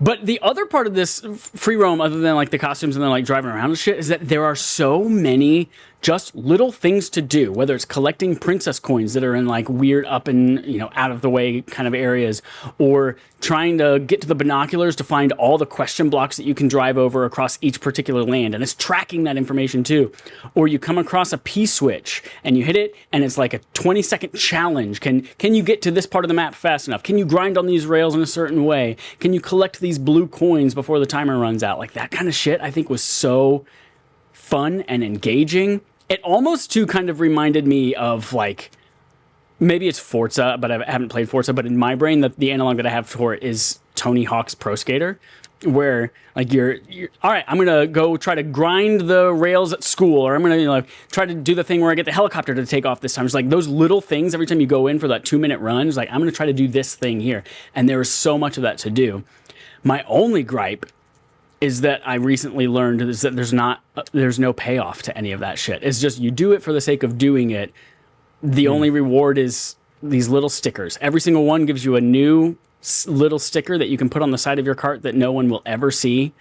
But the other part of this free roam, other than like the costumes and then like driving around and shit, is that there are so many just little things to do, whether it's collecting princess coins that are in like weird up and, out of the way kind of areas, or trying to get to the binoculars to find all the question blocks that you can drive over across each particular land. And it's tracking that information too. Or you come across a P-switch and you hit it and it's like a 20-second challenge. Can you get to this part of the map fast enough? Can you grind on these rails in a certain way? Can you collect these blue coins before the timer runs out? Like that kind of shit I think was so fun and engaging. It almost too kind of reminded me of like, maybe it's Forza, but I haven't played Forza, but in my brain, the analog that I have for it is Tony Hawk's Pro Skater, where like you're all right, I'm gonna go try to grind the rails at school, or I'm gonna try to do the thing where I get the helicopter to take off this time. It's like those little things every time you go in for that 2-minute run. It's like, I'm gonna try to do this thing here. And there is so much of that to do. My only gripe is that I recently learned is that there's no payoff to any of that shit. It's just you do it for the sake of doing it. The only reward is these little stickers. Every single one gives you a new little sticker that you can put on the side of your cart that no one will ever see.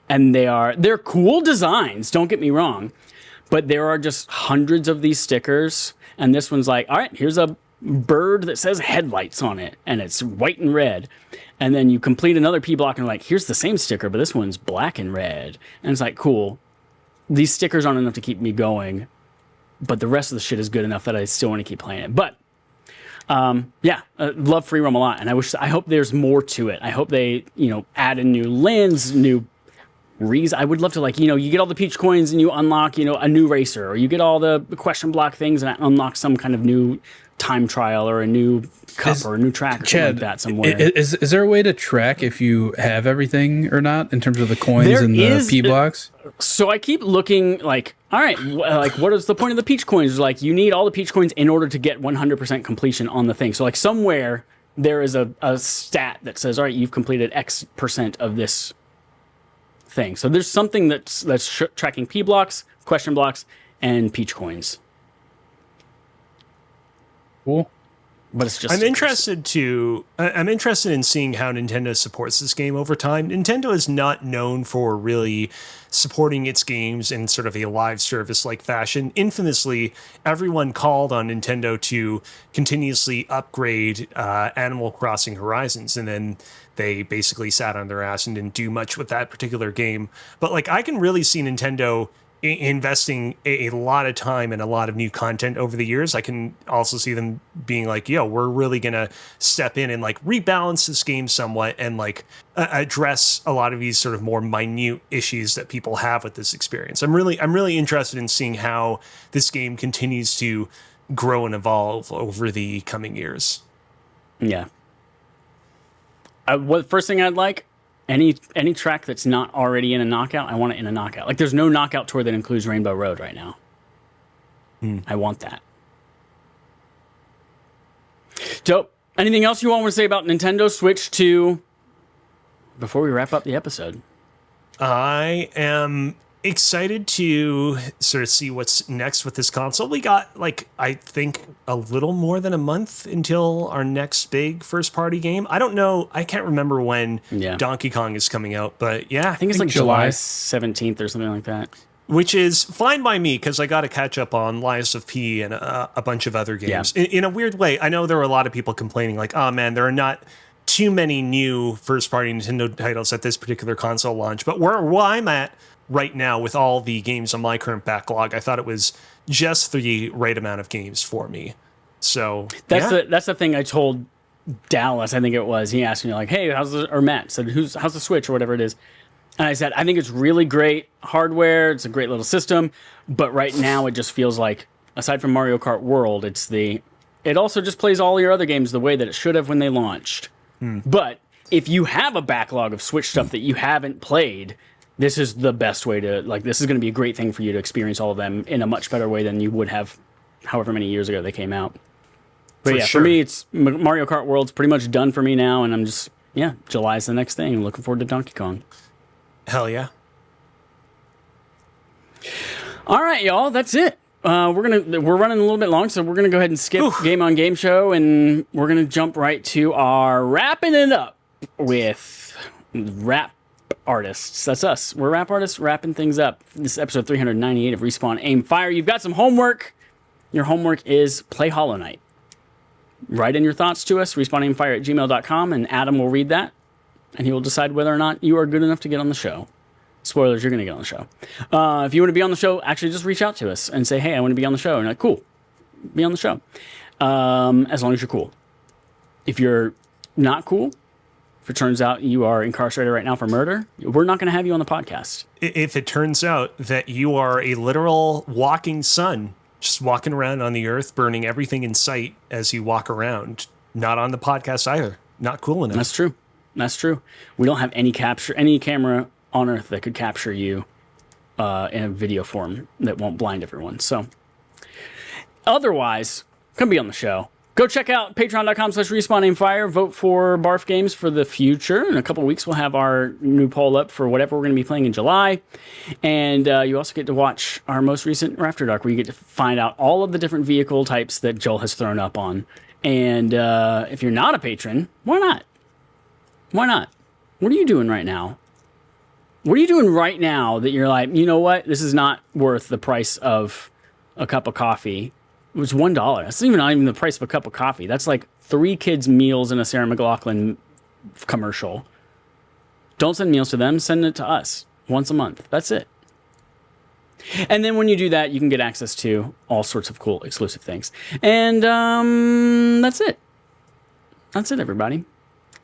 And they're cool designs, don't get me wrong. But there are just hundreds of these stickers. And this one's like, all right, here's a bird that says headlights on it, and it's white and red. And then you complete another P block and like, here's the same sticker, but this one's black and red. And it's like, cool. These stickers aren't enough to keep me going, but the rest of the shit is good enough that I still want to keep playing it. But love free roam a lot, and I hope there's more to it. I hope they add in new lands, new I would love to, like, you know, you get all the Peach coins and you unlock, you know, a new racer, or you get all the question block things and unlock some kind of new time trial or a new cup or a new track or something like that somewhere. Is there a way to track if you have everything or not in terms of the coins and the P blocks? So I keep looking like, all right, like, what is the point of the Peach coins? Like, you need all the Peach coins in order to get 100% completion on the thing. So, like, somewhere there is a stat that says, all right, you've completed X percent of this thing. So there's something that's tracking P blocks, question blocks, and Peach coins. Cool. But it's just I'm interested in seeing how Nintendo supports this game over time. Nintendo is not known for really supporting its games in sort of a live service like fashion. Infamously, everyone called on Nintendo to continuously upgrade Animal Crossing Horizons, and then they basically sat on their ass and didn't do much with that particular game. But like, I can really see Nintendo investing a lot of time and a lot of new content over the years. I can also see them being like, yo, we're really gonna step in and like rebalance this game somewhat and like address a lot of these sort of more minute issues that people have with this experience. I'm really interested in seeing how this game continues to grow and evolve over the coming years. Yeah. First thing I'd like, any track that's not already in a knockout, I want it in a knockout. Like, there's no knockout tour that includes Rainbow Road right now. I want that. Dope. Anything else you all want to say about Nintendo Switch 2 before we wrap up the episode? I am excited to sort of see what's next with this console. We got, like, I think a little more than a month until our next big first party game. I don't know. I can't remember when Donkey Kong is coming out, but yeah. I think it's like July 17th or something like that. Which is fine by me because I got to catch up on Lies of P and a bunch of other games. Yeah. In a weird way, I know there were a lot of people complaining like, oh man, there are not too many new first party Nintendo titles at this particular console launch. But where I'm at right now with all the games on my current backlog, I thought it was just the right amount of games for me. So that's the thing I told Dallas. I think it was. He asked me like, "Hey, or Matt said, how's the Switch or whatever it is?" And I said, "I think it's really great hardware. It's a great little system, but right now it just feels like, aside from Mario Kart World, it also just plays all your other games the way that it should have when they launched. But if you have a backlog of Switch stuff that you haven't played, this is the best way to, like, this is going to be a great thing for you to experience all of them in a much better way than you would have however many years ago they came out." But for me, it's Mario Kart World's pretty much done for me now, and I'm just, July's the next thing. Looking forward to Donkey Kong. Hell yeah. All right, y'all, that's it. We're running a little bit long, so we're gonna go ahead and skip Game on Game Show, and we're gonna jump right to our wrapping it up with rap artists. That's us. We're rap artists wrapping things up. This is episode 398 of Respawn Aim Fire. You've got some homework. Your homework is play Hollow Knight. Write in your thoughts to us, respawnaimfire@gmail.com, and Adam will read that, and he will decide whether or not you are good enough to get on the show. Spoilers, you're going to get on the show. If you want to be on the show, actually just reach out to us and say, "Hey, I want to be on the show." And you're like, cool, be on the show. As long as you're cool. If you're not cool, if it turns out you are incarcerated right now for murder, we're not going to have you on the podcast. If it turns out that you are a literal walking sun, just walking around on the earth, burning everything in sight as you walk around, not on the podcast either. Not cool enough. That's true. We don't have any camera on Earth that could capture you in a video form that won't blind everyone. So otherwise, come be on the show. Go check out patreon.com/respawnaimfire. Vote for Barf Games for the future. In a couple of weeks, we'll have our new poll up for whatever we're going to be playing in July. And you also get to watch our most recent Rafter Dark, where you get to find out all of the different vehicle types that Joel has thrown up on. And if you're not a patron, why not? Why not? What are you doing right now? What are you doing right now that you're like, you know what? This is not worth the price of a cup of coffee. It was $1. That's not even the price of a cup of coffee. That's like 3 kids' meals in a Sarah McLachlan commercial. Don't send meals to them. Send it to us once a month. That's it. And then when you do that, you can get access to all sorts of cool exclusive things. And that's it. That's it, everybody.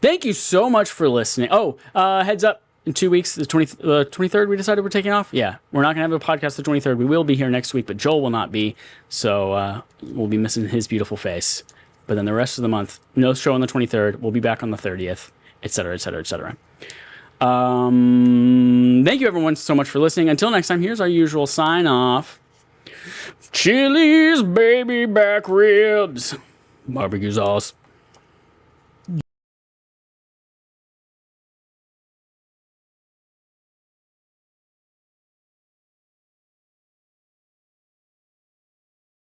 Thank you so much for listening. Oh, heads up. in 2 weeks. The 23rd, we decided we're taking off. Yeah, we're not going to have a podcast the 23rd. We will be here next week, but Joel will not be. So we'll be missing his beautiful face. But then the rest of the month, no show on the 23rd. We'll be back on the 30th, et cetera, et cetera, et cetera. Thank you, everyone, so much for listening. Until next time, here's our usual sign off. Chili's baby back ribs. Barbecue sauce.